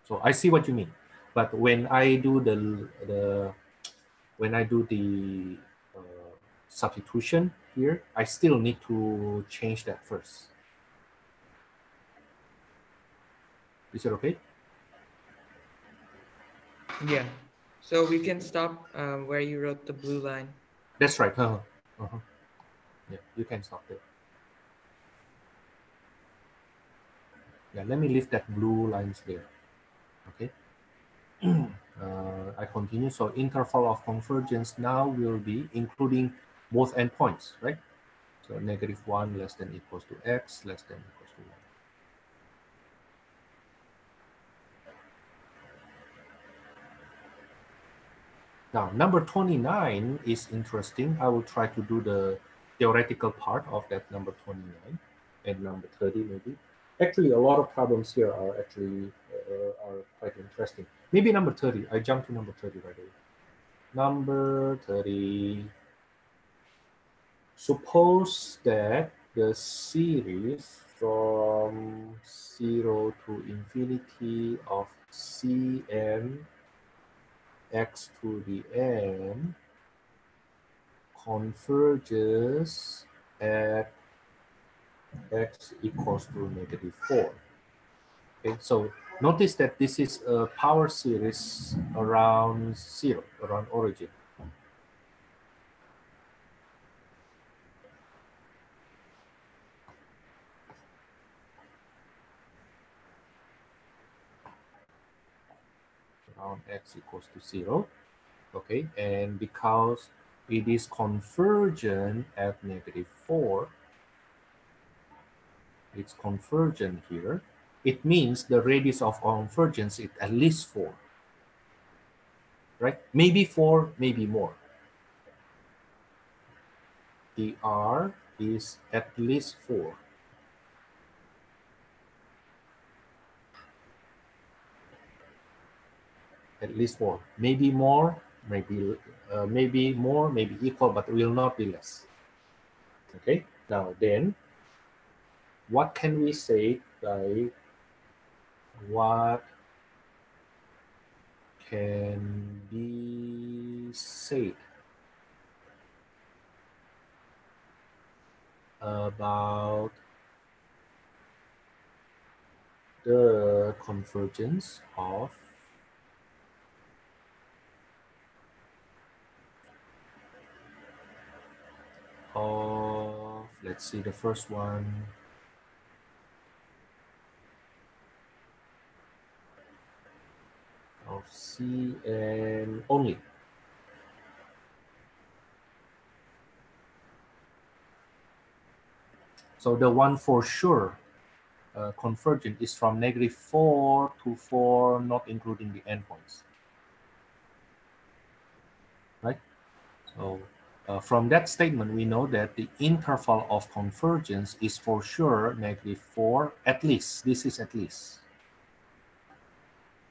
So I see what you mean, but when I do the substitution here, I still need to change that first. Is it okay? Yeah. So we can stop where you wrote the blue line. That's right. Yeah, you can stop there. Yeah, let me leave that blue lines there. Okay. I continue. So interval of convergence now will be including both endpoints, right? So -1 less than equals to x less than equals to 1. Now, number 29 is interesting. I will try to do the theoretical part of that number 29 and number 30 maybe. Actually, a lot of problems here are actually are quite interesting. Maybe number 30. I jump to number 30 right away. Number 30. Suppose that the series from 0 to infinity of Cn x to the n converges at x equals to -4. Okay, so notice that this is a power series around 0, around origin. Around x equals to 0. Okay, and because it is convergent at -4, it's convergent here, it means the radius of convergence is at least 4, right? Maybe 4, maybe more. The r is at least 4. At least 4. Maybe more, maybe more, maybe equal, but will not be less. Okay, now then, what can we say by what can be said about the convergence of let's see, the first one, of Cn only. So the one for sure convergent is from -4 to 4, not including the endpoints. Right? So from that statement, we know that the interval of convergence is for sure -4, at least. This is at least.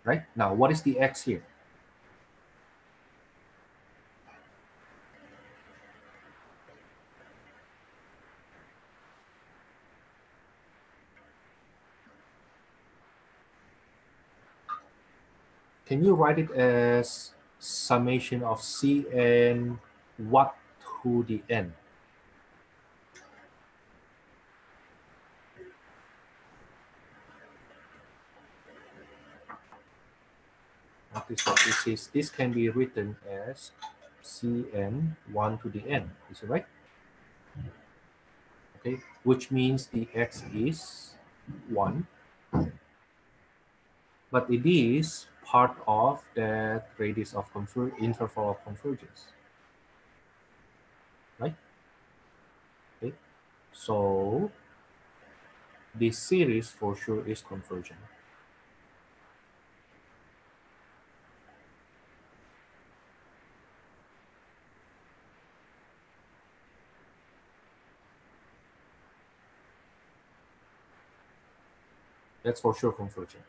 Right? Now, what is the x here? Can you write it as summation of Cn what to the n? Notice what this is. This can be written as Cn 1 to the n. Is it right? Okay, which means the x is 1. But it is part of that radius of interval of convergence. Right? Okay. So this series for sure is convergent. That's for sure convergent.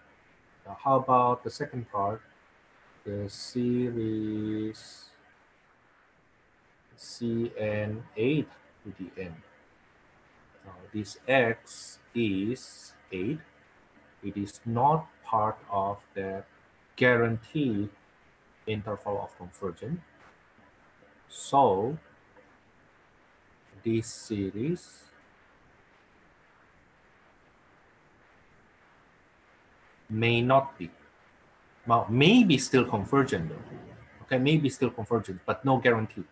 Now, how about the second part, the series Cn8 to the n? Now, this x is 8. It is not part of the guaranteed interval of convergence. So this series may not be. Well, maybe still convergent though. Okay, maybe still convergent, but no guarantee.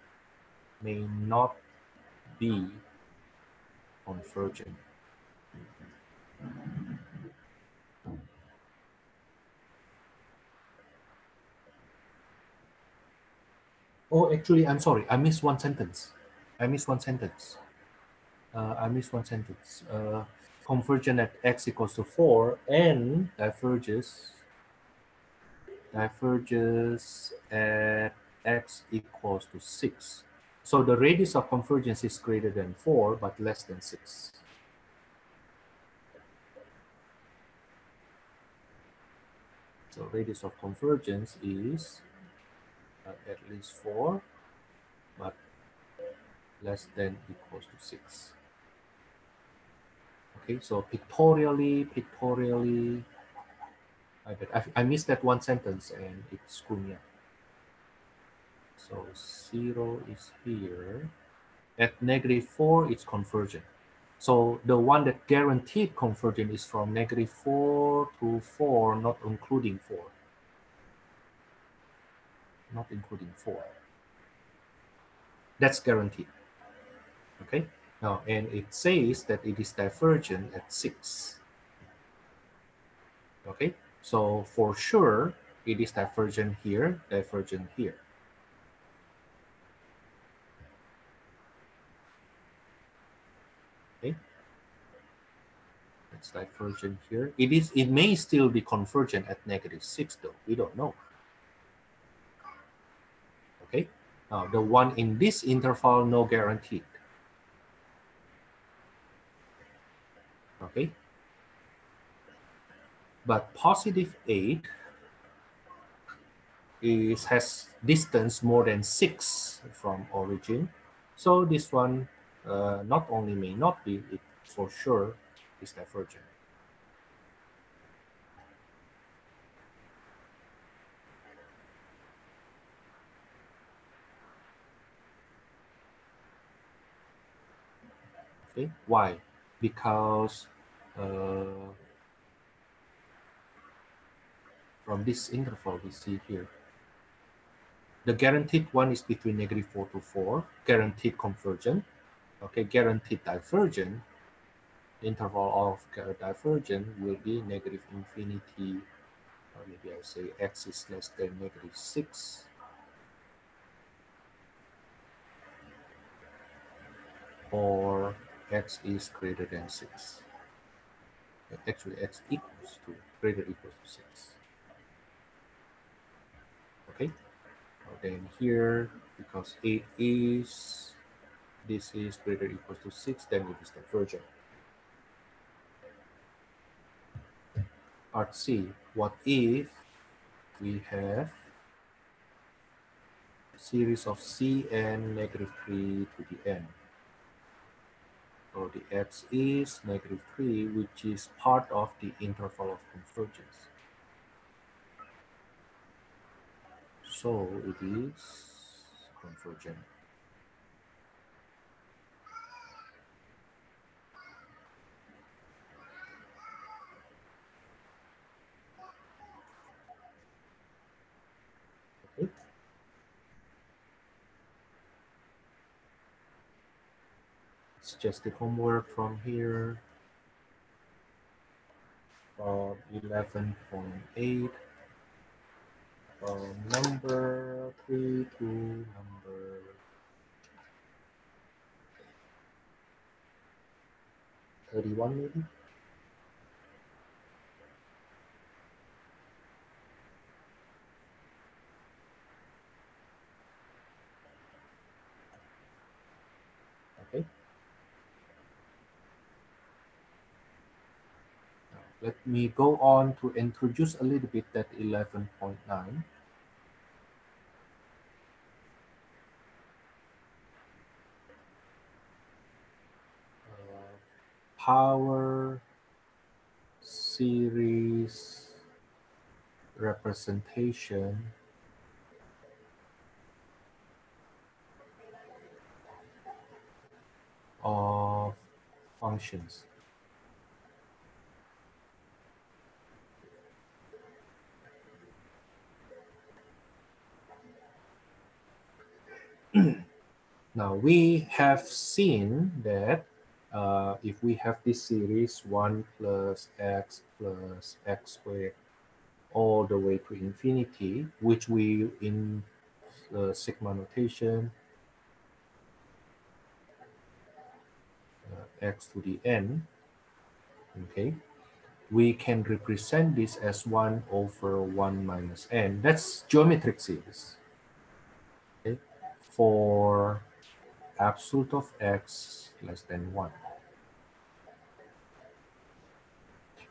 May not be convergent. Oh, actually, I'm sorry. I missed one sentence. I missed one sentence. Convergent at x equals to 4 and diverges at x equals to 6. So the radius of convergence is greater than 4 but less than 6. So radius of convergence is at least 4 but less than equals to 6. Okay, so pictorially, I missed that one sentence and it screwed me up. So 0 is here. At -4, it's convergent. So the one that guaranteed convergent is from -4 to 4, not including 4. Not including 4. That's guaranteed. Okay? Now, and it says that it is divergent at 6. Okay? So for sure, it is divergent here, divergent here. Okay? It's divergent here. It may still be convergent at -6 though. We don't know. Okay? Now the one in this interval, no guaranteed. Okay? But +8 has distance more than 6 from origin. So this one not only may not be, it for sure is divergent. Okay, why? Because from this interval we see here, the guaranteed one is between -4 to 4, guaranteed convergent. Okay, guaranteed divergent, interval of divergent will be -infinity, or maybe I say x is less than -6, or x is greater than 6. Actually, x equals to greater equals to 6. Okay, then here, because 8 is, this is greater equals to 6, then it is divergent. Part C, what if we have a series of Cn -3 to the n? So the x is -3, which is part of the interval of convergence. So it is convergent. Okay. It's just the homework from here, from 11.8, from number 3 to number 31 maybe. Okay. Now, let me go on to introduce a little bit that 11.9. Power series representation of functions. Now we have seen that if we have this series 1 plus x squared all the way to infinity, which we in sigma notation x to the n, okay, we can represent this as 1 over 1 minus n. That's geometric series, okay, for absolute of x less than 1.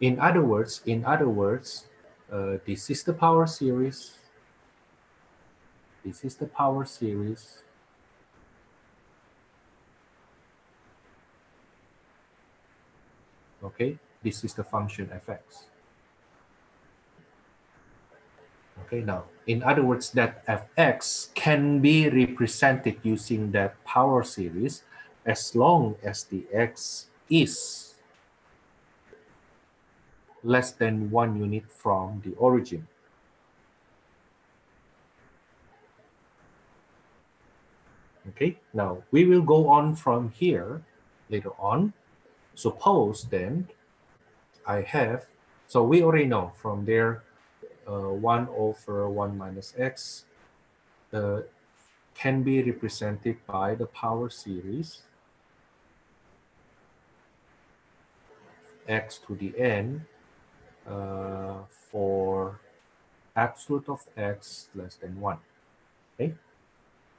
In other words, this is the power series. This is the power series. Okay, this is the function fx. Okay, now, in other words, that fx can be represented using that power series as long as the x is less than 1 unit from the origin. Okay, now we will go on from here later on. Suppose then I have, so we already know from there 1 over 1 minus x can be represented by the power series x to the n for absolute of x less than 1. Okay.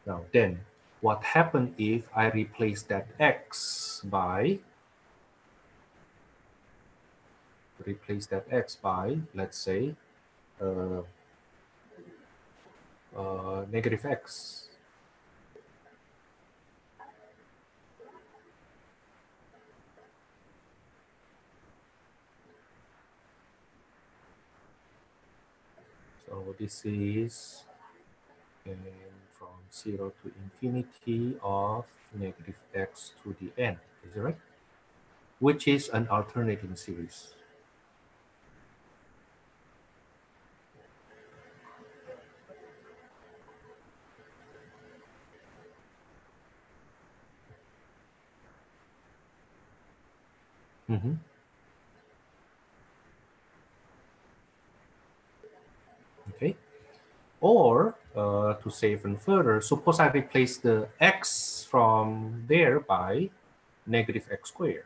Now then, what happens if I replace that x by let's say negative x? So this is from 0 to infinity of negative x to the n, is it right? Which is an alternating series. Okay. Or to say even further, suppose I replace the x from there by negative x squared.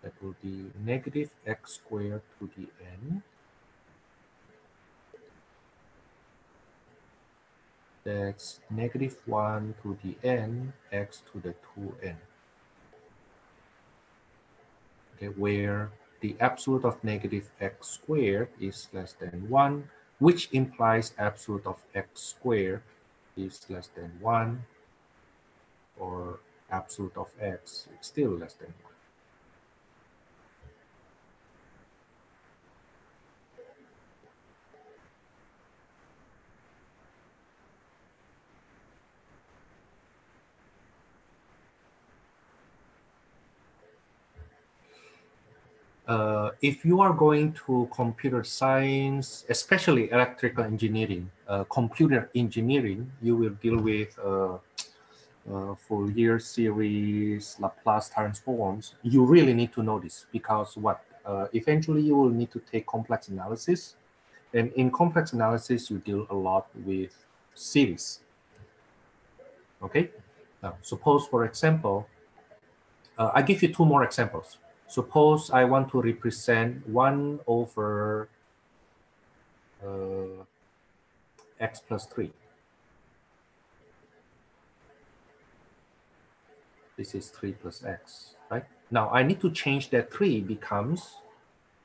That will be negative x squared to the n. That's negative 1 to the n, x to the 2n. Okay, where the absolute of negative x squared is less than 1, which implies absolute of x squared is less than 1, or absolute of x is still less than 1. If you are going to computer science, especially electrical engineering, computer engineering, you will deal with Fourier series, Laplace transforms. You really need to know this because what? Eventually you will need to take complex analysis. And in complex analysis, you deal a lot with series. Okay? Now, suppose, for example, I give you two more examples. Suppose I want to represent 1 over x plus 3. This is 3 plus x, right? Now I need to change that 3 becomes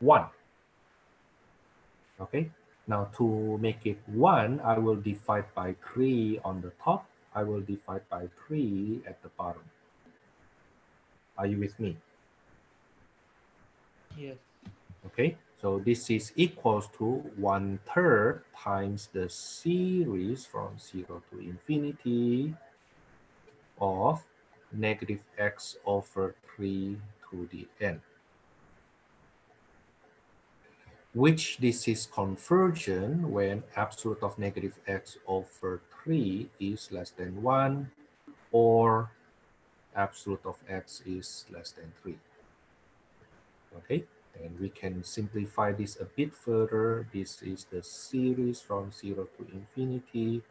1. Okay, now to make it 1, I will divide by 3 on the top. I will divide by 3 at the bottom. Are you with me? Yes. Okay, so this is equals to 1/3 times the series from 0 to infinity of negative x over 3 to the n, which this is convergent when absolute of negative x over 3 is less than 1 or absolute of x is less than 3. Okay, and we can simplify this a bit further. This is the series from 0 to infinity.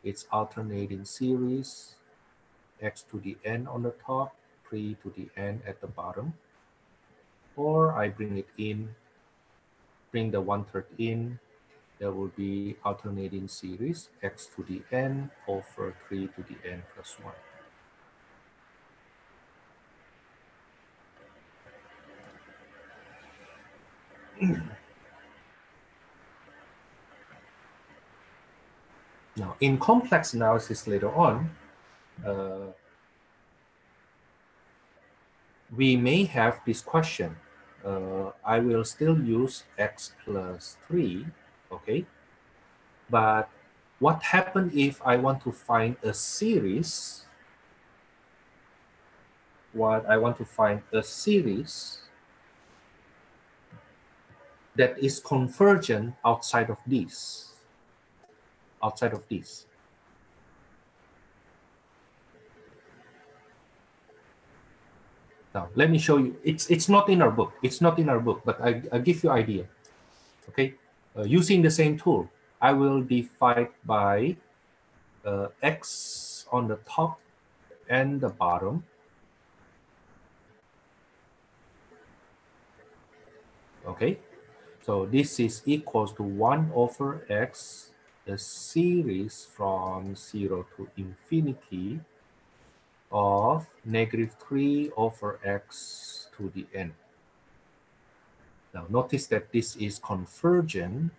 It's alternating series, x to the n on the top, 3 to the n at the bottom. Or I bring it in, bring the 1/3 in. There will be alternating series, x to the n over 3 to the n plus 1. Now, in complex analysis later on, we may have this question. I will still use x plus 3, okay? But what happens if I want to find a series? I want to find a series that is convergent outside of this. Outside of this. Now, let me show you. It's not in our book. It's not in our book, but I give you idea. Okay, using the same tool, I will divide by x on the top and the bottom. Okay, so this is equals to 1 over x, the series from 0 to infinity of negative 3 over x to the n. Now notice that this is convergent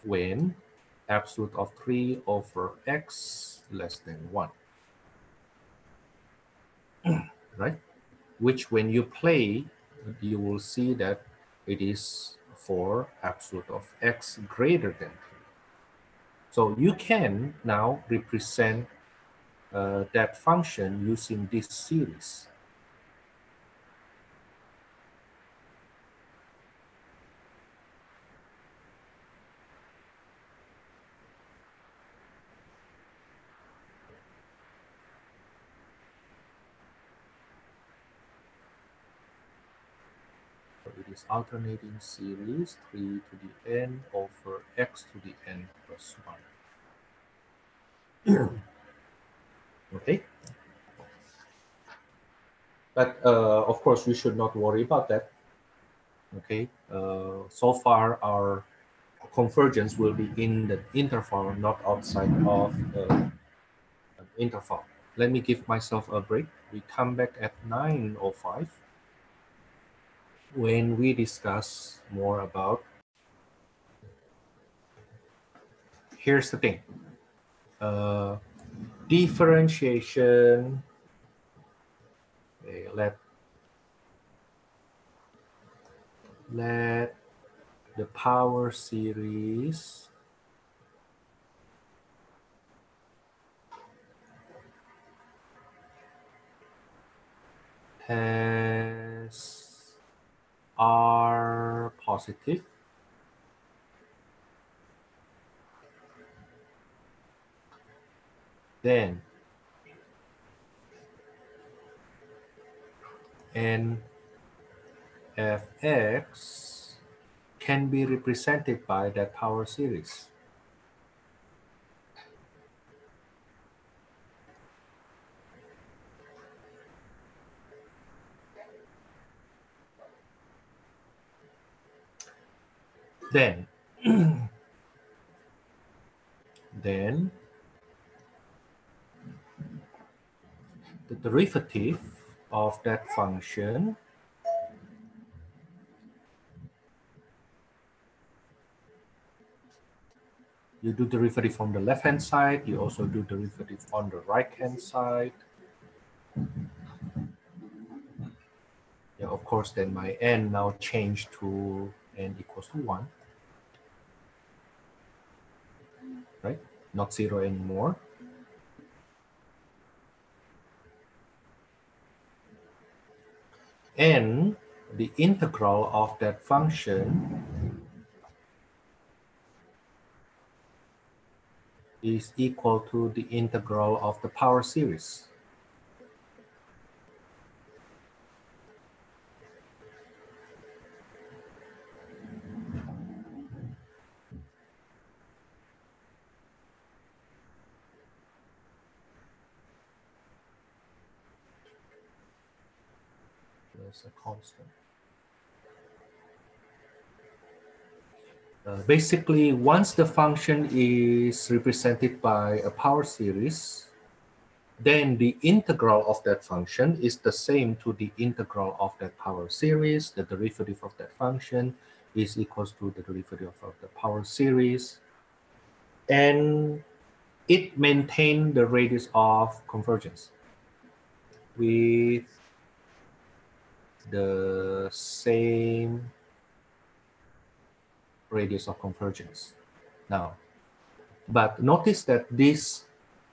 when absolute of 3 over x less than 1. Right? Which when you play, you will see that it is for absolute of x greater than 3. So you can now represent that function using this series. So it is alternating series 3 to the n over x to the n plus 1. Okay. But of course, we should not worry about that. Okay. So far, our convergence will be in the interval, not outside of an interval. Let me give myself a break. We come back at 9:05 when we discuss more about. Here's the thing. Differentiation. Okay, let the power series has R positive, then n fx can be represented by that power series. Then then the derivative of that function you do derivative from the left-hand side, you also do derivative on the right-hand side. Yeah, of course, then my n now changed to n equals to 1, right? Not 0 anymore. And the integral of that function is equal to the integral of the power series. There's a constant. Basically, once the function is represented by a power series, then the integral of that function is the same to the integral of that power series. The derivative of that function is equals to the derivative of the power series. And it maintains the radius of convergence with the same radius of convergence. Now, but notice that this,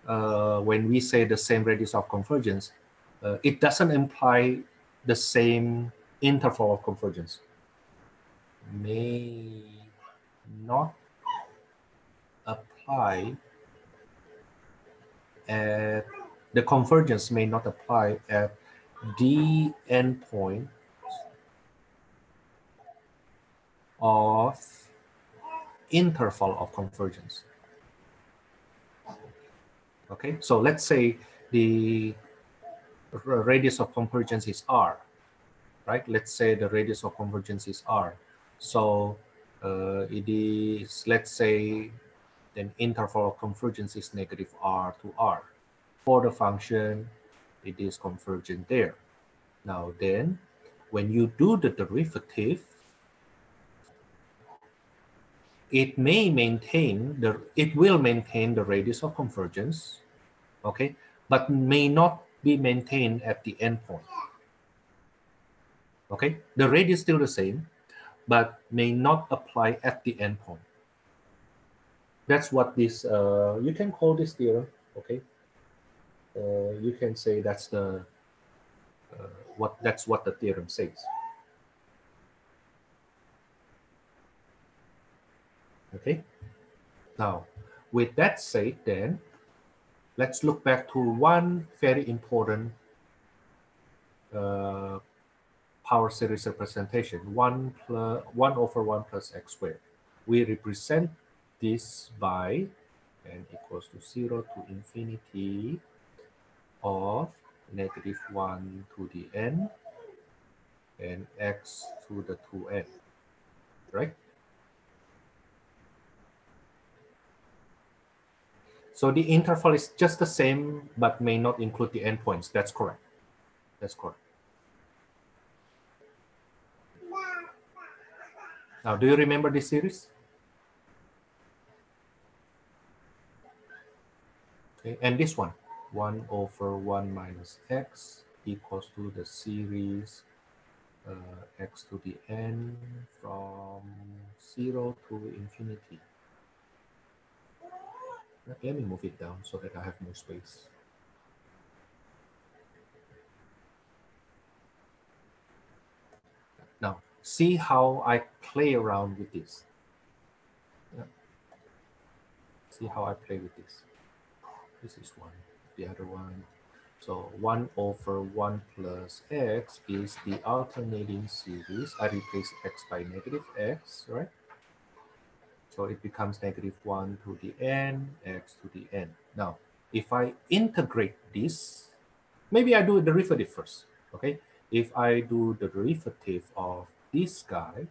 when we say the same radius of convergence, it doesn't imply the same interval of convergence. May not apply at, the convergence may not apply at the endpoint of interval of convergence. Okay, so let's say the radius of convergence is r, right? Let's say the radius of convergence is r. So it is, let's say, then interval of convergence is negative r to r. For the function, it is convergent there. Now then, when you do the derivative, it will maintain the radius of convergence, okay, but may not be maintained at the endpoint. Okay, the radius is still the same, but may not apply at the endpoint. That's what this, you can call this theorem, okay? You can say that's the, that's what the theorem says. Okay, now with that said, then let's look back to one very important power series representation, 1 over 1 plus x squared. We represent this by n equals to 0 to infinity of negative 1 to the n and x to the 2n, right? So the interval is just the same, but may not include the endpoints. That's correct. That's correct. Now, do you remember this series? Okay, and this one, 1 over 1 minus x equals to the series x to the n from 0 to infinity. Let me move it down so that I have more space. Now, see how I play around with this. Yeah. See how I play with this. This is one, the other one. So 1 over 1 plus x is the alternating series. I replace x by negative x, right? So it becomes negative 1 to the n, x to the n. Now, if I integrate this, maybe I do a derivative first, okay? If I do the derivative of this guy,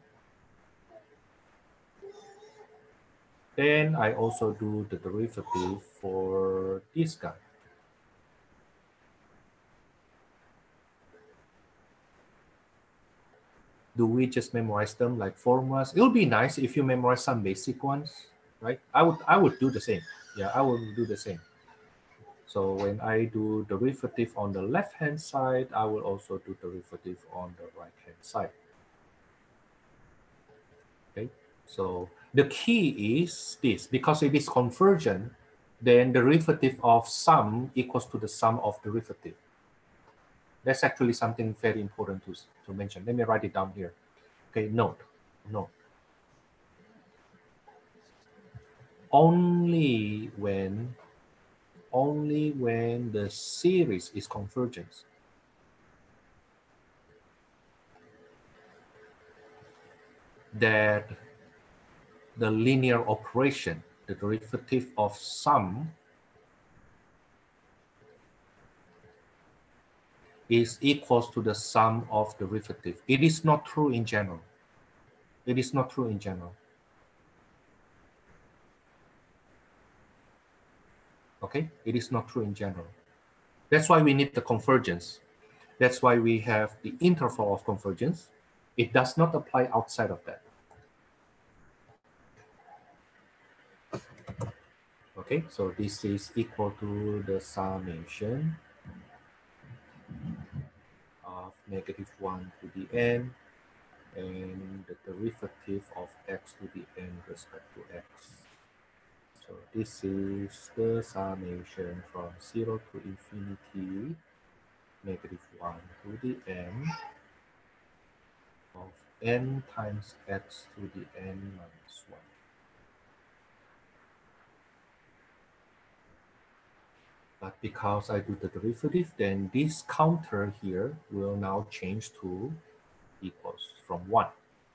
Then I also do the derivative for this guy. Do we just memorize them like formulas? It would be nice if you memorize some basic ones, right? I would do the same. Yeah, I would do the same. So when I do derivative on the left-hand side, I will also do derivative on the right-hand side. Okay, so the key is this, because it is convergent, then the derivative of sum equals to the sum of derivative. That's actually something very important to mention. Let me write it down here. Okay, note. Only when the series is convergent, that the linear operation, the derivative of sum, is equals to the sum of derivative. It is not true in general. It is not true in general. Okay, it is not true in general. That's why we need the convergence. That's why we have the interval of convergence. It does not apply outside of that. Okay, so this is equal to the summation of -1 to the n and the derivative of x to the n respect to x. So this is the summation from 0 to infinity, -1 to the n of n times x to the n minus 1. But because I do the derivative, then this counter here will now change to equals from 1,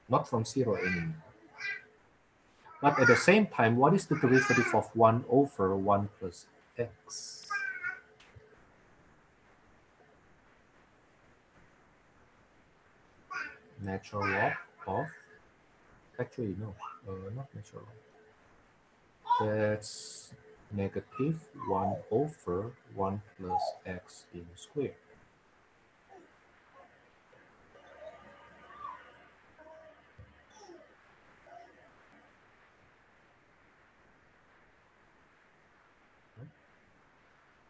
not from 0 anymore. But at the same time, what is the derivative of 1 over 1 plus x? Natural log of, actually no, not natural log. That's -1 over 1 plus x in square.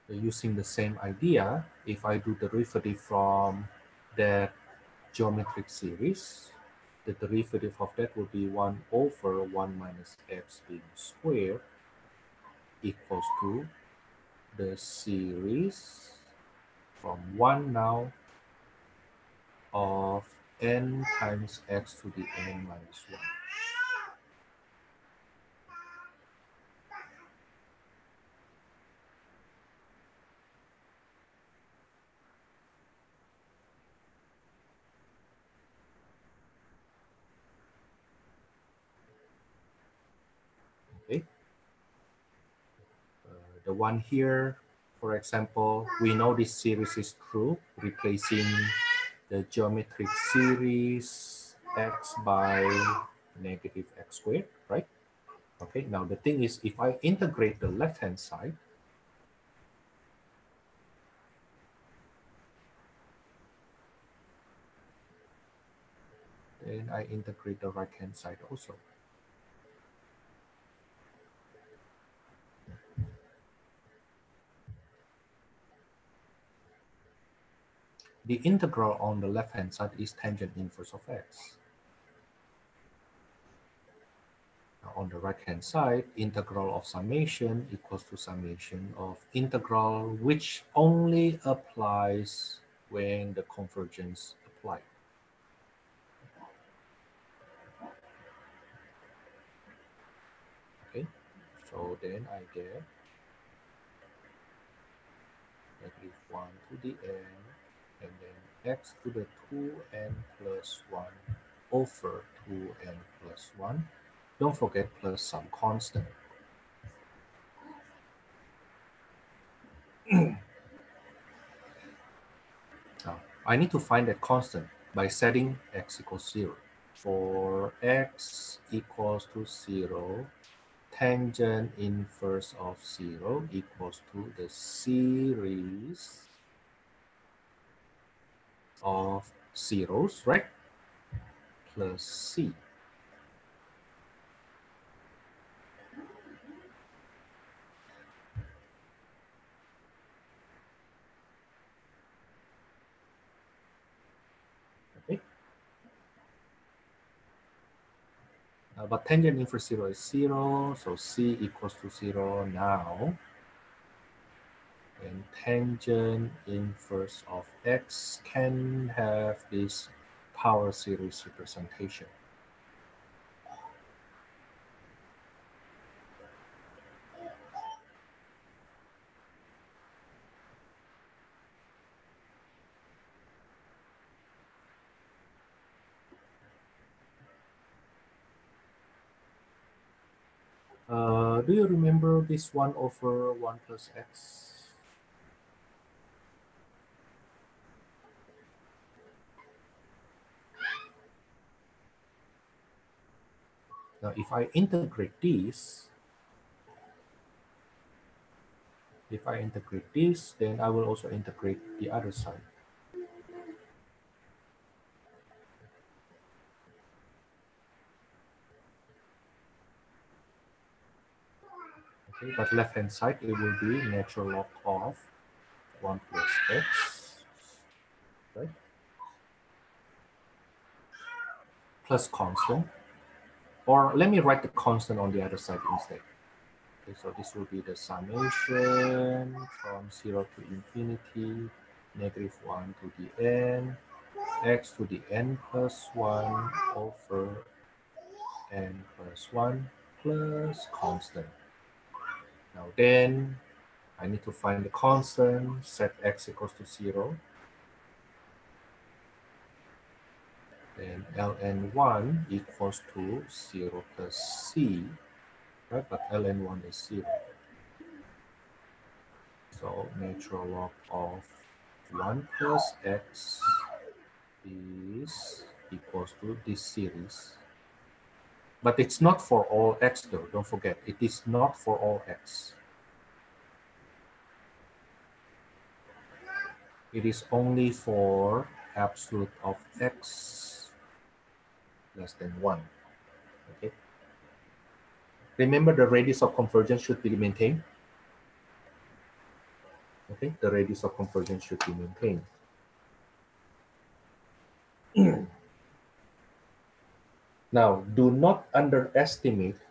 Using the same idea, if I do the derivative from that geometric series, the derivative of that would be 1 over 1 minus x being squared equals to the series from 1 now of n times x to the n minus 1. Okay. The one here, for example, we know this series is true, replacing the geometric series x by -x squared, right? Okay, now the thing is, if I integrate the left-hand side, then I integrate the right-hand side also. The integral on the left-hand side is tangent inverse of x. Now on the right-hand side, integral of summation equals to summation of integral, which only applies when the convergence applied. Okay, so then I get -1 to the n, and then x to the 2n plus 1 over 2n plus 1. Don't forget plus some constant. Now, I need to find that constant by setting x equals 0. For x equals to 0, tangent inverse of 0 equals to the series of zeros, right? Plus C. Okay. But tangent inverse 0 is 0, so C equals to 0 now. And tangent inverse of x can have this power series representation. Do you remember this 1 over 1 plus x? Now, if I integrate this, then I will also integrate the other side. Okay, but left-hand side, it will be natural log of 1 plus x, right? Plus constant. Or let me write the constant on the other side instead. Okay, so this will be the summation from 0 to infinity, -1 to the n, x to the n plus 1 over n plus 1 plus constant. Now then, I need to find the constant, set x equals to 0. Then ln1 equals to 0 plus c, right? But ln1 is 0. So natural log of 1 plus x is equals to this series. But it's not for all x though, don't forget. It is not for all x. It is only for absolute of x less than 1. Okay. Remember the radius of convergence should be maintained. Okay, the radius of convergence should be maintained. Now, do not underestimate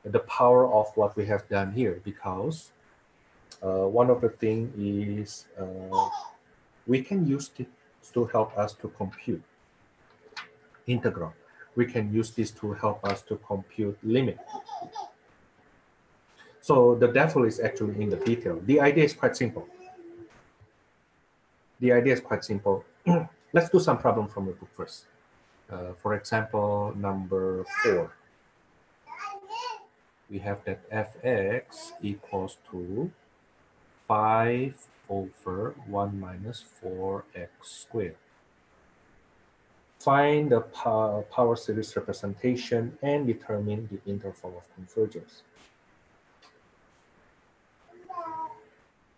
the power of what we have done here, because one of the things is we can use it to help us to compute integral. We can use this to help us to compute limit. So the devil is actually in the detail. The idea is quite simple. The idea is quite simple. Let's do some problem from the book first. For example, number 4. We have that fx equals to 5 over 1 minus 4x squared. Find the power series representation and determine the interval of convergence.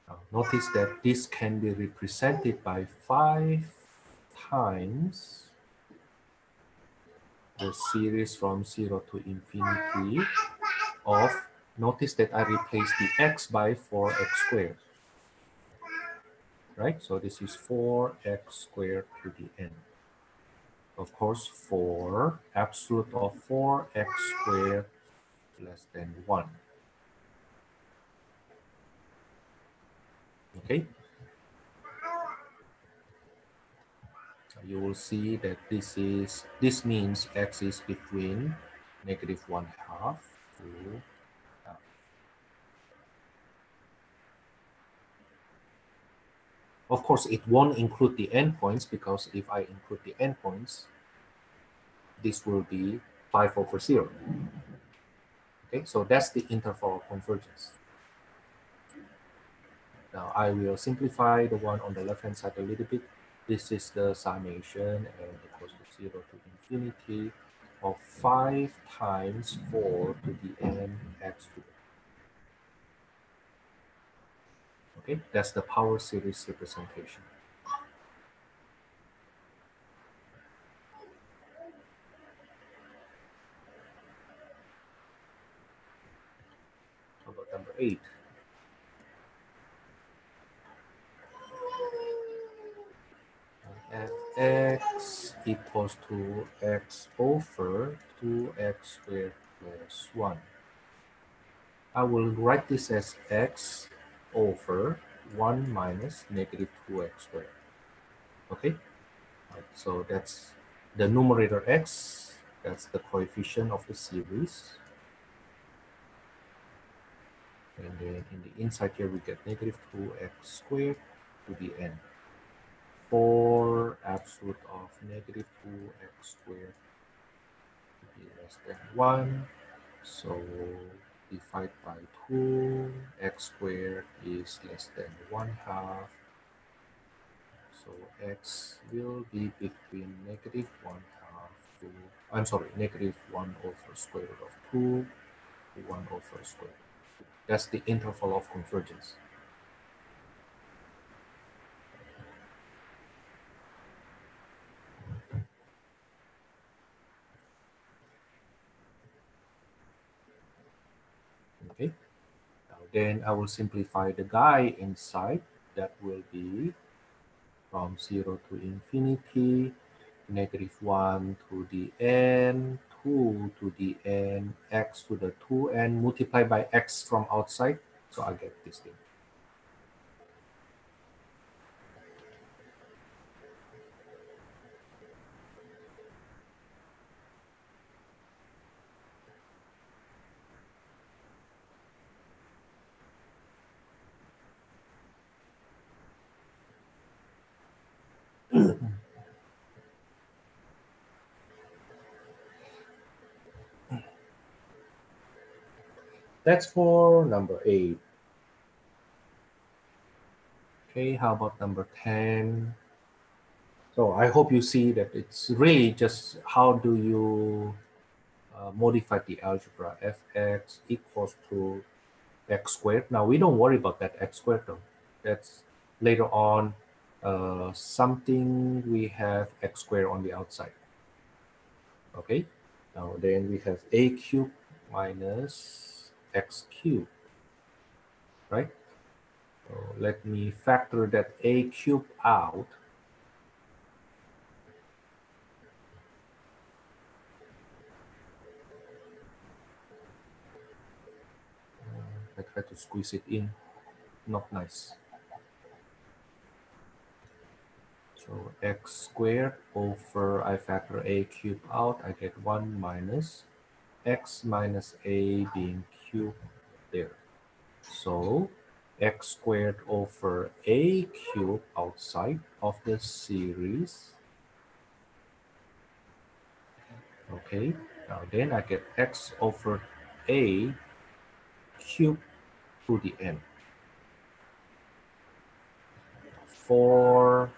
Now, notice that this can be represented by 5 times the series from 0 to infinity of, notice that I replace the x by 4x squared. Right? So this is 4x squared to the n. Of course, for absolute of 4x squared less than 1. Okay? You will see that this means x is between -1/2 to half. Of course, it won't include the endpoints, because if I include the endpoints, this will be 5 over 0. Okay, so that's the interval of convergence. Now I will simplify the one on the left-hand side a little bit. This is the summation, and it goes to 0 to infinity. of 5 times 4 to the n x to the. Okay, that's the power series representation. How about number 8? Fx equals to x over 2x squared plus 1. I will write this as x over 1 minus negative 2x squared. Okay, right, so that's the numerator x, that's the coefficient of the series. And then in the inside here, we get negative 2x squared to the n. For absolute of negative 2x squared to be less than 1. So divide by 2, x squared is less than 1/2. So x will be between negative 1/2 to, I'm sorry, negative 1 over square root of 2 to 1 over square root of 2. That's the interval of convergence. Okay, now then I will simplify the guy inside. That will be from 0 to infinity, negative 1 to the n, 2 to the n, x to the 2n multiplied by x from outside. So I get this thing. That's for number 8. Okay, how about number 10? So I hope you see that it's really just how do you modify the algebra. Fx equals to x squared. Now we don't worry about that x squared though. That's later on something we have x squared on the outside. Okay, now then we have a cubed minus x cubed, right? So let me factor that a cubed out. I try to squeeze it in, not nice. So x squared over, I factor a cubed out, I get 1 minus x minus a being cubed there. So x squared over a cubed outside of the series. Okay, now then I get x over a cubed to the n. For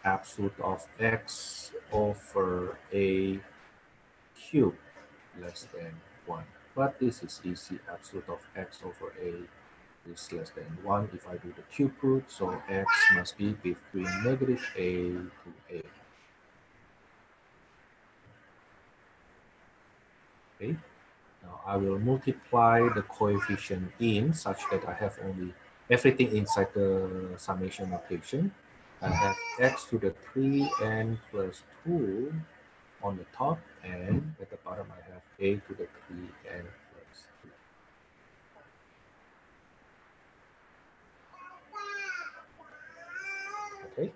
absolute of x over a cubed less than 1. But this is easy. Absolute of x over a is less than 1 if I do the cube root. So x must be between negative a to a. Okay. Now I will multiply the coefficient in such that I have only everything inside the summation notation. I have x to the 3n plus 2 on the top, and at the bottom I have a to the 3n plus 2. Okay.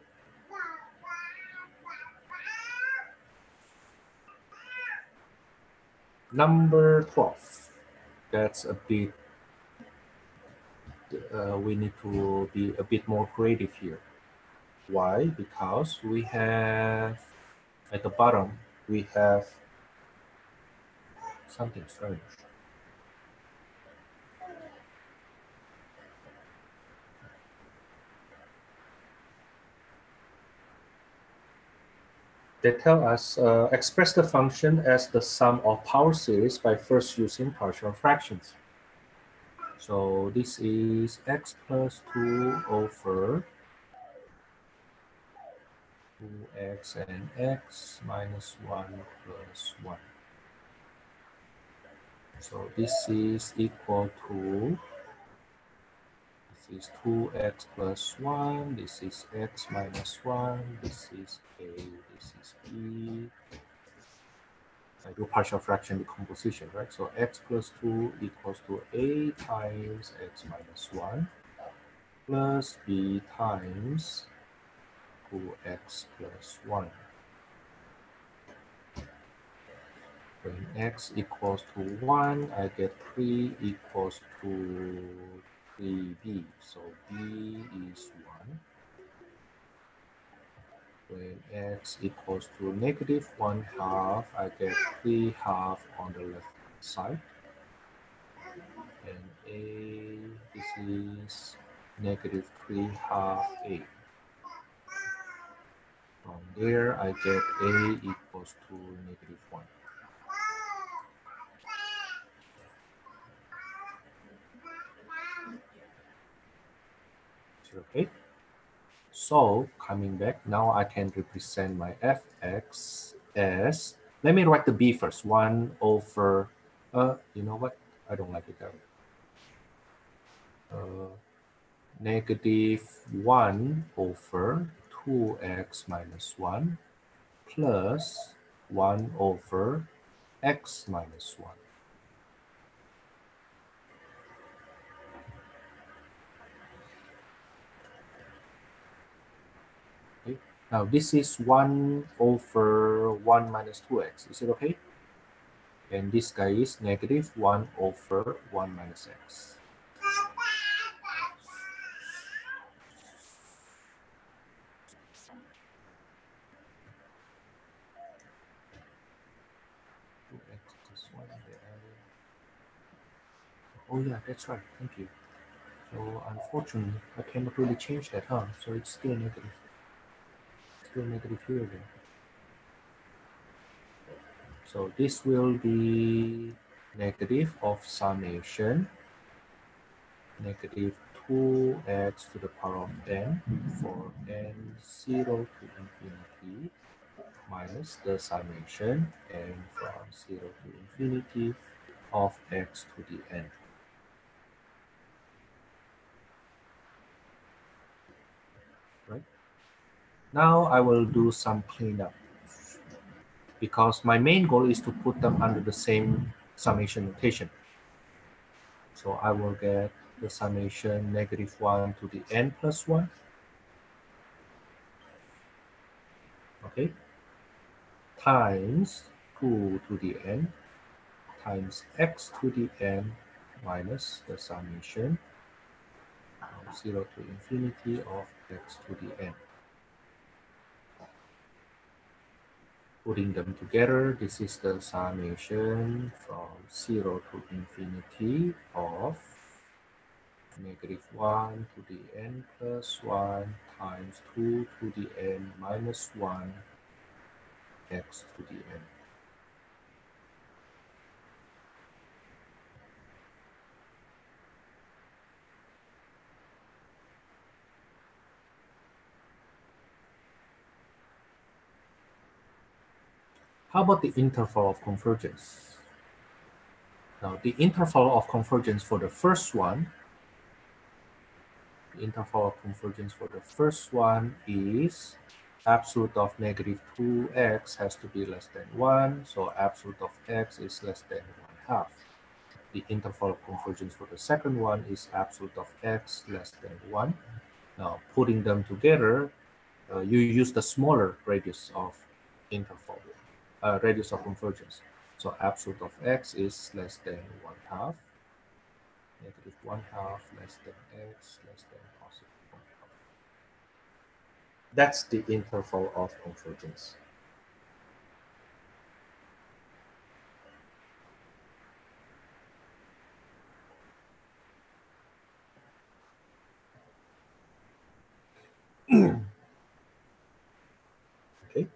Number 12. That's a bit, we need to be a bit more creative here. Why? Because we have, at the bottom, we have something strange. They tell us express the function as the sum of power series by first using partial fractions. So this is x plus 2 over 2x and x minus 1 plus 1. So this is equal to, this is 2x plus 1, this is x minus 1, this is a, this is b. I do partial fraction decomposition, right? So x plus 2 equals to a times x minus 1 plus b times 2x plus 1. When x equals to 1, I get 3 equals to 3b. So b is 1. When x equals to negative 1/2, I get 3/2 on the left side. And a, this is negative 3/2 a. From there, I get a equals to negative 1. Okay. So coming back, now I can represent my fx as, let me write the b first, 1 over, you know what? I don't like it that way. Negative 1 over 2x minus 1 plus 1 over x minus 1. Okay. Now this is 1 over 1 minus 2x. Is it okay? And this guy is negative 1 over 1 minus x. Oh yeah, that's right. Thank you. So unfortunately, I cannot really change that, huh? So it's still negative. Still negative here again. So this will be negative of summation, negative 2x to the power of n for n 0 to infinity minus the summation n from 0 to infinity of x to the n. Right? Now I will do some cleanup because my main goal is to put them under the same summation notation. So I will get the summation negative 1 to the n plus 1. Okay, times 2 to the n times x to the n minus the summation from 0 to infinity of x to the n. Putting them together, this is the summation from 0 to infinity of negative 1 to the n plus 1 times 2 to the n minus 1 x to the n. How about the interval of convergence? Now, the interval of convergence for the first one, the interval of convergence for the first one is absolute of negative 2x has to be less than 1, so absolute of x is less than 1/2. The interval of convergence for the second one is absolute of x less than 1. Now, putting them together, you use the smaller radius of interval, radius of convergence. So absolute of x is less than 1/2, negative 1/2 less than x less than positive 1/2. That's the interval of convergence. Okay.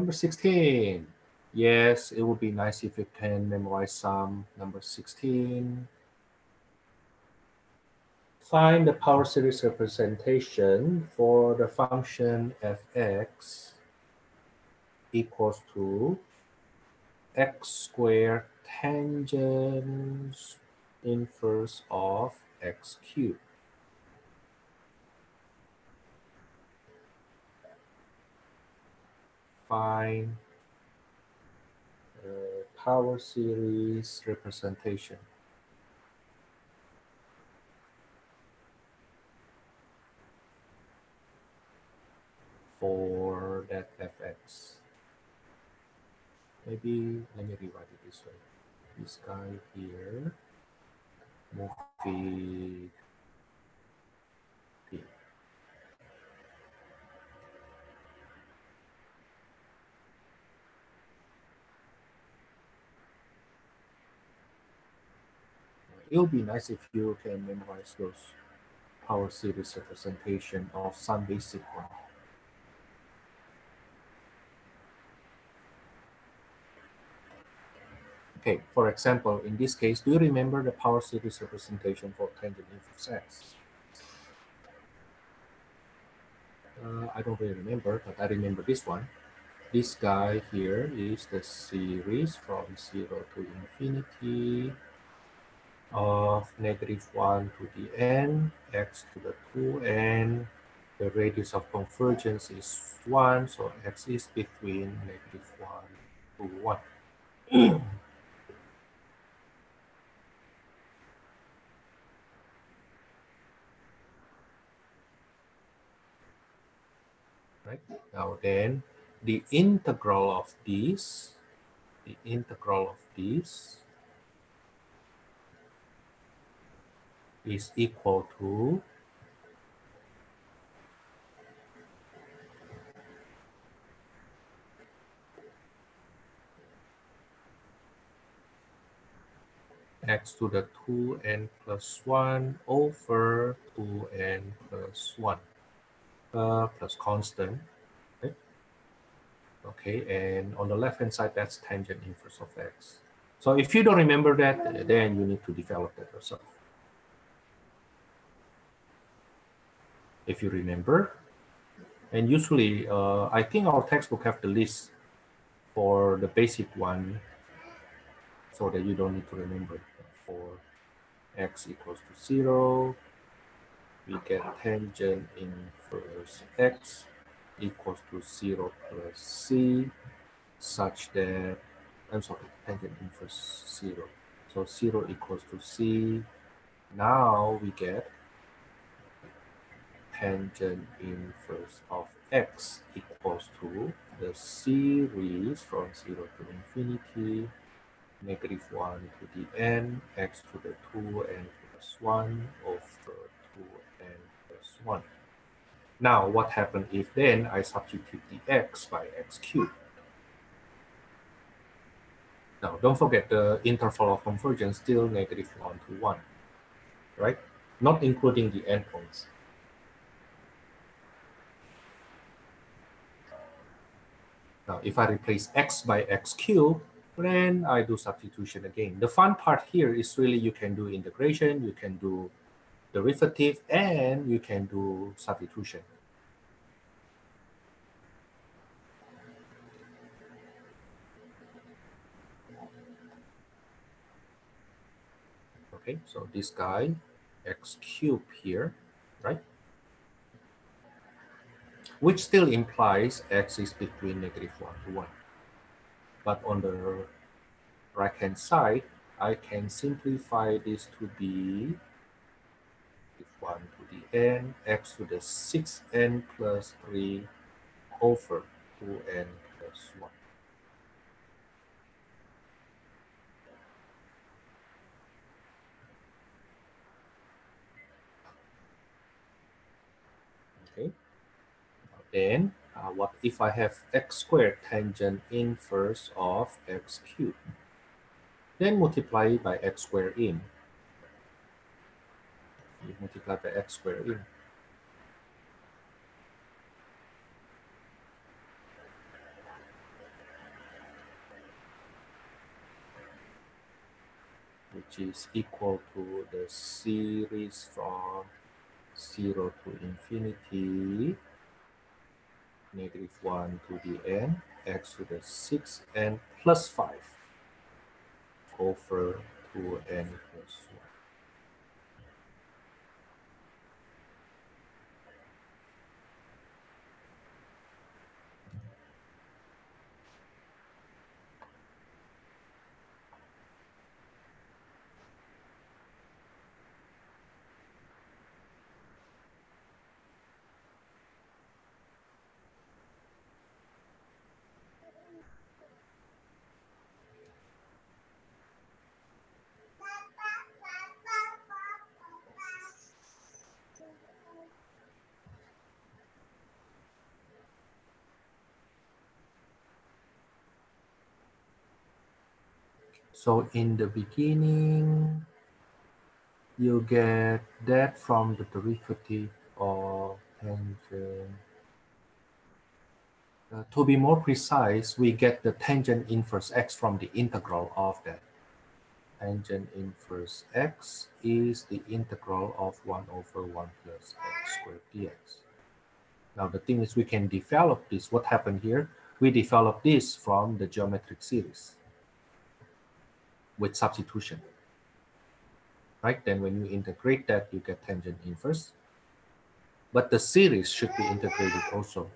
Number 16. Yes, it would be nice if you can memorize some. Number 16. Find the power series representation for the function fx equals to x squared tangent inverse of x cubed. Find power series representation for that fx. Maybe let me rewrite it this way. This guy here, move it here. It would be nice if you can memorize those power series representation of some basic one. Okay, for example, in this case, do you remember the power series representation for tangent inverse x? I don't really remember, but I remember this one. This guy here is the series from 0 to infinity of -1 to the n, x to the 2n. The radius of convergence is 1, so x is between -1 to 1. Right? Now then, the integral of this is equal to x to the 2n plus 1 over 2n plus 1 plus constant. Okay? Okay, and on the left hand side, that's tangent inverse of x. So if you don't remember that, then you need to develop that yourself. If you remember, and usually I think our textbook have the list for the basic one, so that you don't need to remember. For x equals to 0, we get tangent inverse x equals to 0 plus c, such that, I'm sorry, tangent inverse 0. So 0 equals to c. Now we get tangent inverse of x equals to the series from 0 to infinity, -1 to the n, x to the 2n plus 1 over 2n plus 1. Now, what happens if then I substitute the x by x cubed? Now, don't forget the interval of convergence still -1 to 1, right? Not including the endpoints. Now, if I replace x by x cubed, then I do substitution again. The fun part here is really you can do integration, you can do derivative, and you can do substitution. Okay, so this guy, x cubed here, right? Which still implies x is between -1 to 1. But on the right-hand side, I can simplify this to be 1 to the n, x to the 6n plus 3 over 2n plus 1. Okay. Then, what if I have x squared tangent inverse of x cubed? Then multiply by x squared in. You multiply by x squared in. which is equal to the series from 0 to infinity, -1 to the n, x to the 6n plus 5 over 2n plus 1. So in the beginning, you get that from the derivative of tangent. To be more precise, we get the tangent inverse x from the integral of that. Tangent inverse x is the integral of 1 over 1 plus x squared dx. Now the thing is, we can develop this. What happened here? We developed this from the geometric series with substitution. Right? Then when you integrate that, you get tangent inverse. But the series should be integrated also.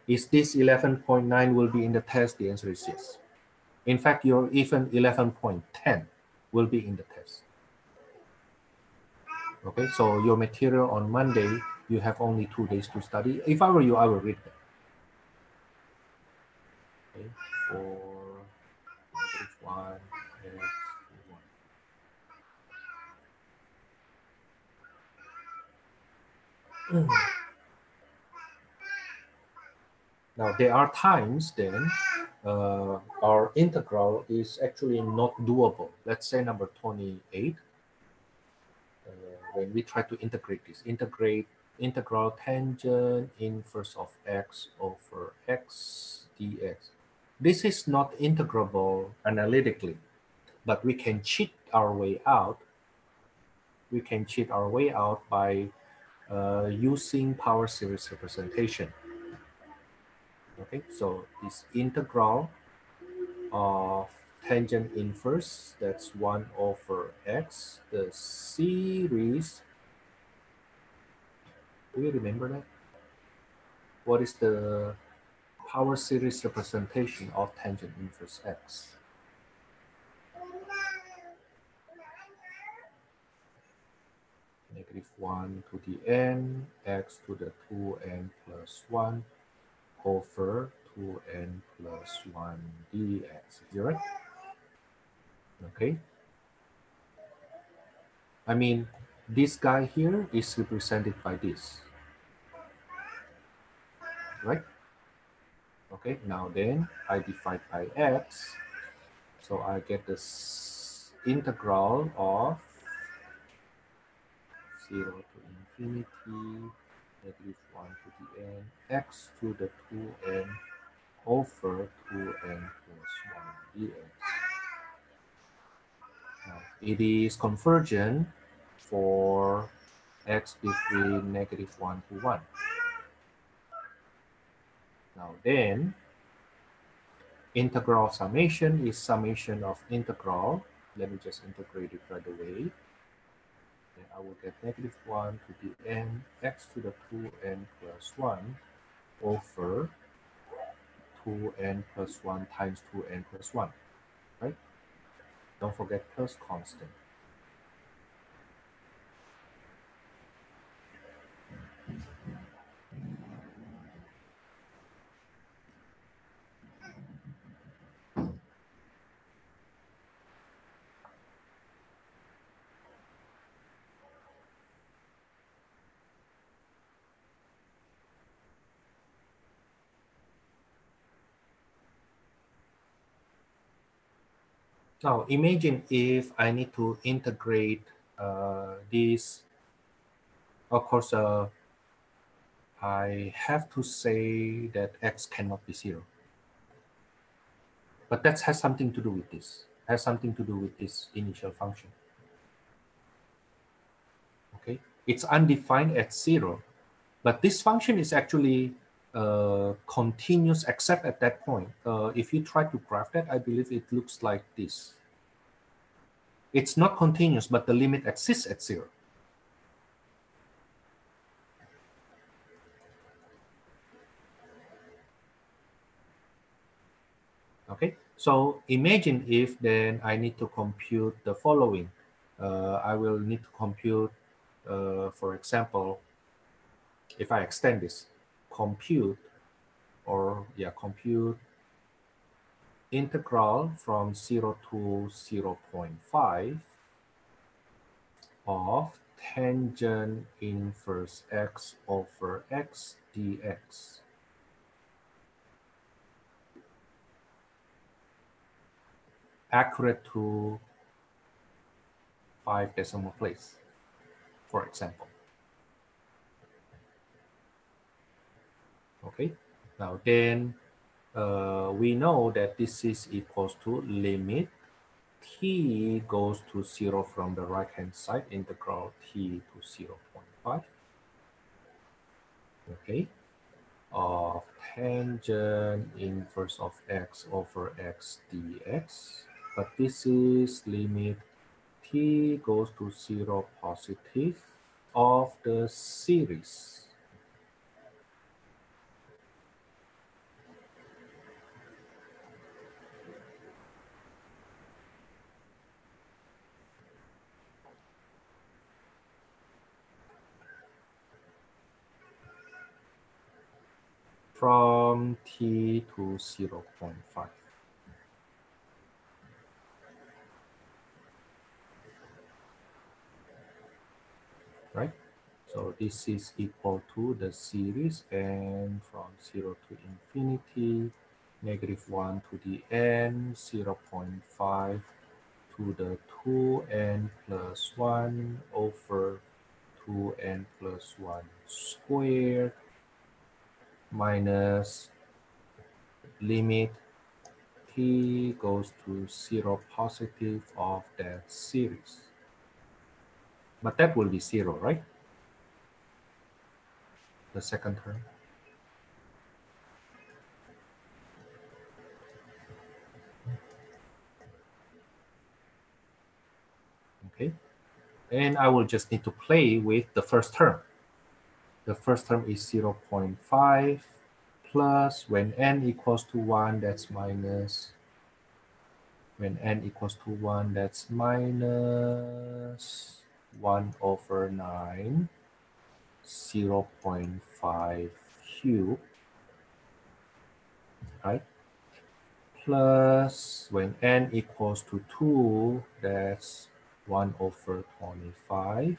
Is this 11.9 will be in the test? The answer is yes. In fact, your even 11.10 will be in the test. Okay, so your material on Monday, you have only 2 days to study. If I were you, I will read that. Okay, for -1 x 1. Now, there are times then our integral is actually not doable. Let's say number 28. When we try to integrate this, integral tangent inverse of x over x dx. This is not integrable analytically, but we can cheat our way out. We can cheat our way out by using power series representation. Okay, so this integral of tangent inverse, that's 1 over x, the series. Do you remember that? What is the power series representation of tangent inverse x? -1 to the n, x to the 2n plus 1 over 2n plus 1 dx. Is that right? Okay. I mean, this guy here is represented by this. Right? Okay, now then I divide by x. So I get this integral of 0 to infinity, -1 to the n, x to the 2n over 2n plus 1 dx. Now, it is convergent for x between -1 to 1. Now then, integral summation is summation of integral. Let me just integrate it right away. And I will get -1 to the n, x to the 2n plus 1 over 2n plus 1 times 2n plus 1, right? Don't forget plus constant. Now imagine if I need to integrate this. Of course, I have to say that x cannot be 0. But that has something to do with this. has something to do with this initial function. Okay, it's undefined at 0, but this function is actually continuous except at that point. If you try to graph that, I believe it looks like this. It's not continuous, but the limit exists at 0. Okay, so imagine if then I need to compute the following. I will need to compute, for example, if I extend this, compute integral from 0 to 0.5 of tangent inverse x over x dx. Accurate to 5 decimal place, for example. Okay, now then we know that this is equals to limit t goes to 0 from the right hand side, integral t to 0.5, okay, of tangent inverse of x over x dx, but this is limit t goes to 0 positive of the series. From t to 0.5. Right? So this is equal to the series, and from 0 to infinity, -1 to the n, 0.5 to the 2n plus 1 over 2n plus 1 squared minus limit t goes to 0 positive of that series. But that will be 0, right? The second term. Okay. And I will just need to play with the first term. The first term is 0.5 plus, when n equals to 1, that's minus. When n equals to 1, that's minus 1 over 9, 0.5 cubed, right? Plus, when n equals to 2, that's 1 over 25,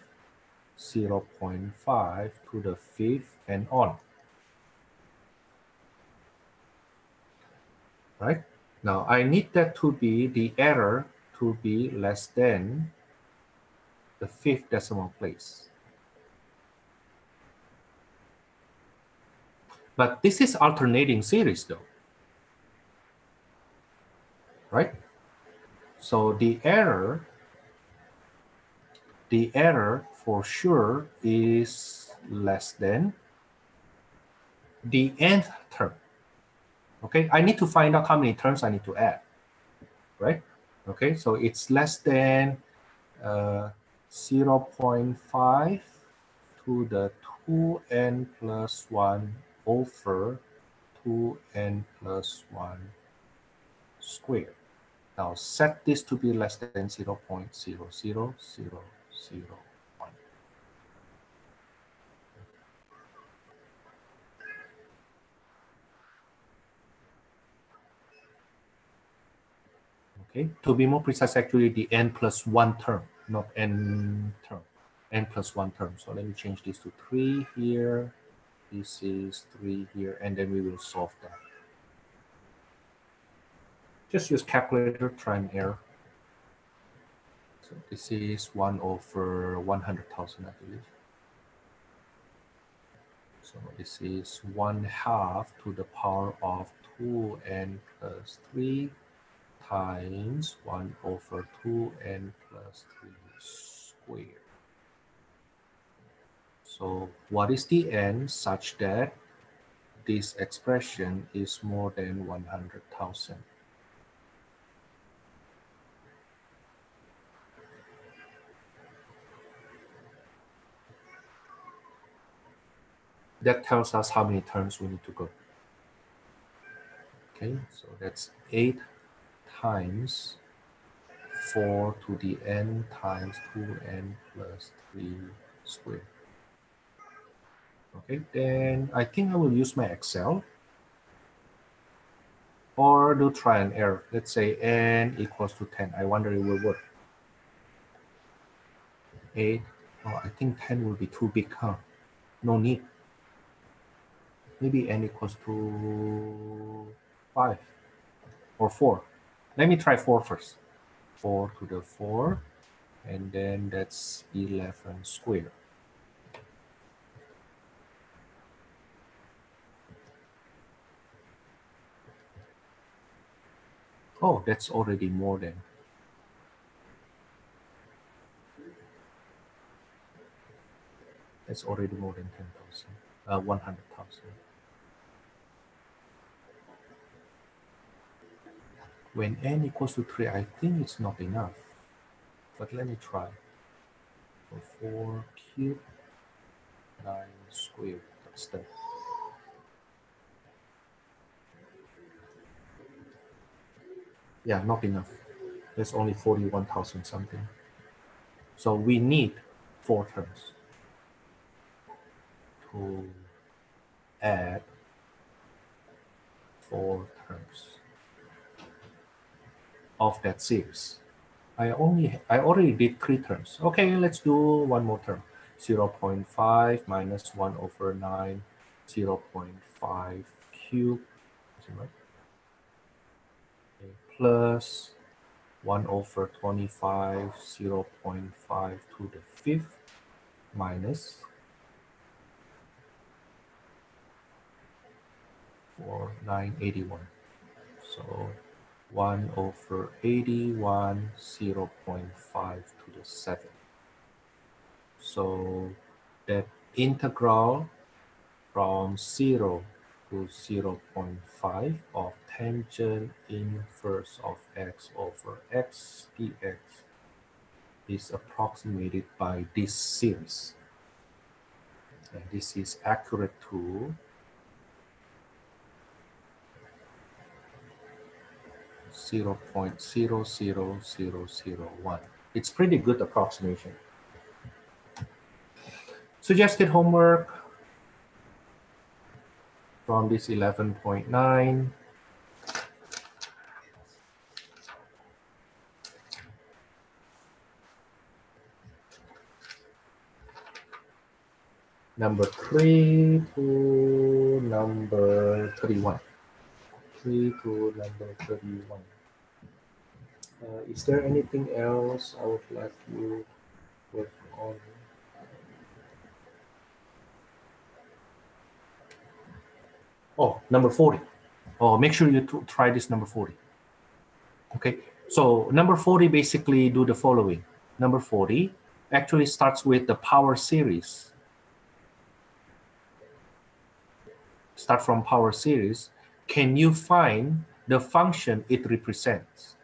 0.5 to the 5th, and on. Right? Now, I need that to be the error to be less than the 5th decimal place. But this is alternating series though. Right? So the error for sure is less than the nth term. Okay, I need to find out how many terms I need to add, right? Okay, so it's less than 0.5 to the 2n plus 1 over 2n plus 1 squared. Now set this to be less than 0.00001. Okay, to be more precise, actually the n plus 1 term, not n term, n plus 1 term. So let me change this to 3 here. This is 3 here, and then we will solve that. Just use calculator, try and error. So this is 1 over 100,000, I believe. So this is 1/2 to the power of 2n plus 3 times 1 over 2n plus 3 squared. So what is the n such that this expression is more than 100,000? That tells us how many terms we need to go. Okay, so that's 8 times 4 to the n times 2n plus 3 squared. Okay, then I think I will use my Excel or do try and error. Let's say n equals to 10. I wonder it will work. 8. Oh, I think 10 will be too big, huh? No need. Maybe n equals to 5 or 4. Let me try 4 first. 4 to the 4, and then that's 11 squared. Oh, that's already more than. That's already more than 10,000, 100,000. When n equals to 3, I think it's not enough. But let me try. So 4 cubed, 9 squared. That's that. Yeah, not enough. That's only 41,000 something. So we need 4 terms to add 4 terms of that series. I already did 3 terms. Okay, let's do one more term. 0.5 minus 1 over 9, 0.5 cubed, okay, plus 1 over 25, 0.5 to the 5th, minus 981. So 1 over 81, 0.5 to the 7th. So that integral from 0 to 0.5 of tangent inverse of x over x dx is approximated by this series. And this is accurate to 0.00001. It's pretty good approximation. Suggested homework from this 11.9. Number 3 to number 31. 3 to number 31. Is there anything else I would like you to work on? Oh, number 40. Oh, make sure you try this number 40. Okay, so number 40 basically do the following. Number 40 actually starts with the power series. Start from power series. Can you find the function it represents?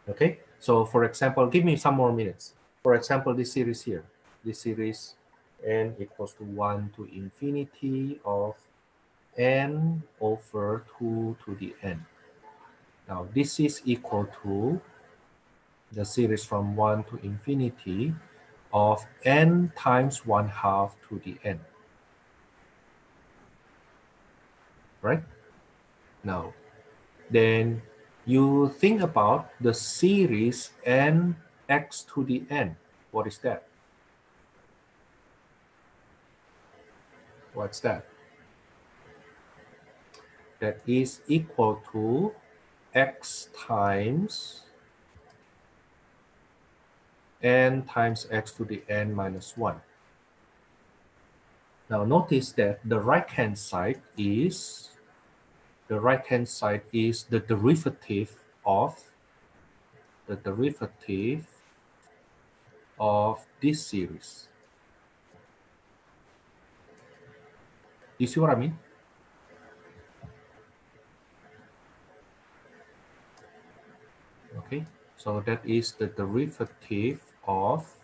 Okay, so for example, give me some more minutes. For example, this series here, this series n equals to 1 to infinity of n over 2 to the n. Now this is equal to the series from 1 to infinity of n times 1/2 to the n. Right? Now, then you think about the series n x to the n. What is that? What's that? That is equal to x times n times x to the n minus 1. Now notice that the right-hand side is the derivative of this series. You see what I mean? Okay, so that is the derivative of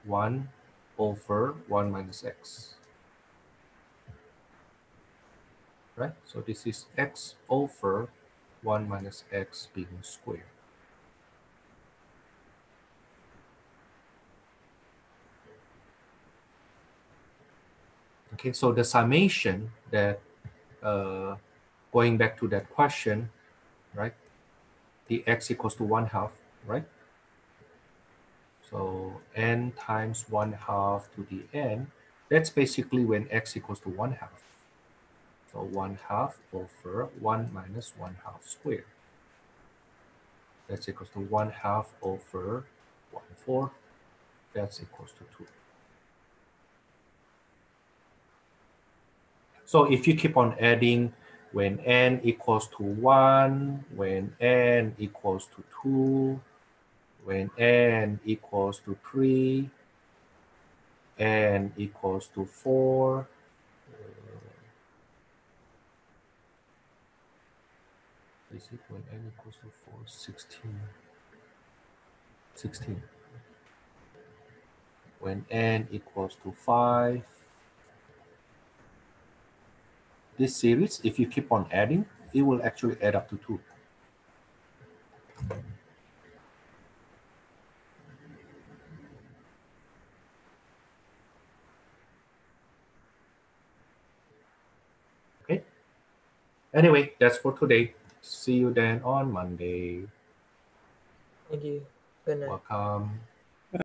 1 over 1 minus x. Right? So this is x over 1 minus x being squared. Okay, so the summation that, going back to that question, right? The x equals to 1/2, right? So n times 1/2 to the n, that's basically when x equals to 1/2. So 1/2 over 1 minus 1/2 squared. That's equals to 1/2 over 1/4. That's equals to 2. So if you keep on adding when n equals to 1, when n equals to 2, when n equals to 3, n equals to 4, is it when n equals to 4, 16. 16. When n equals to 5, this series, if you keep on adding, it will actually add up to 2. Okay. Anyway, that's for today. See you then on Monday. Thank you. Good night. Welcome.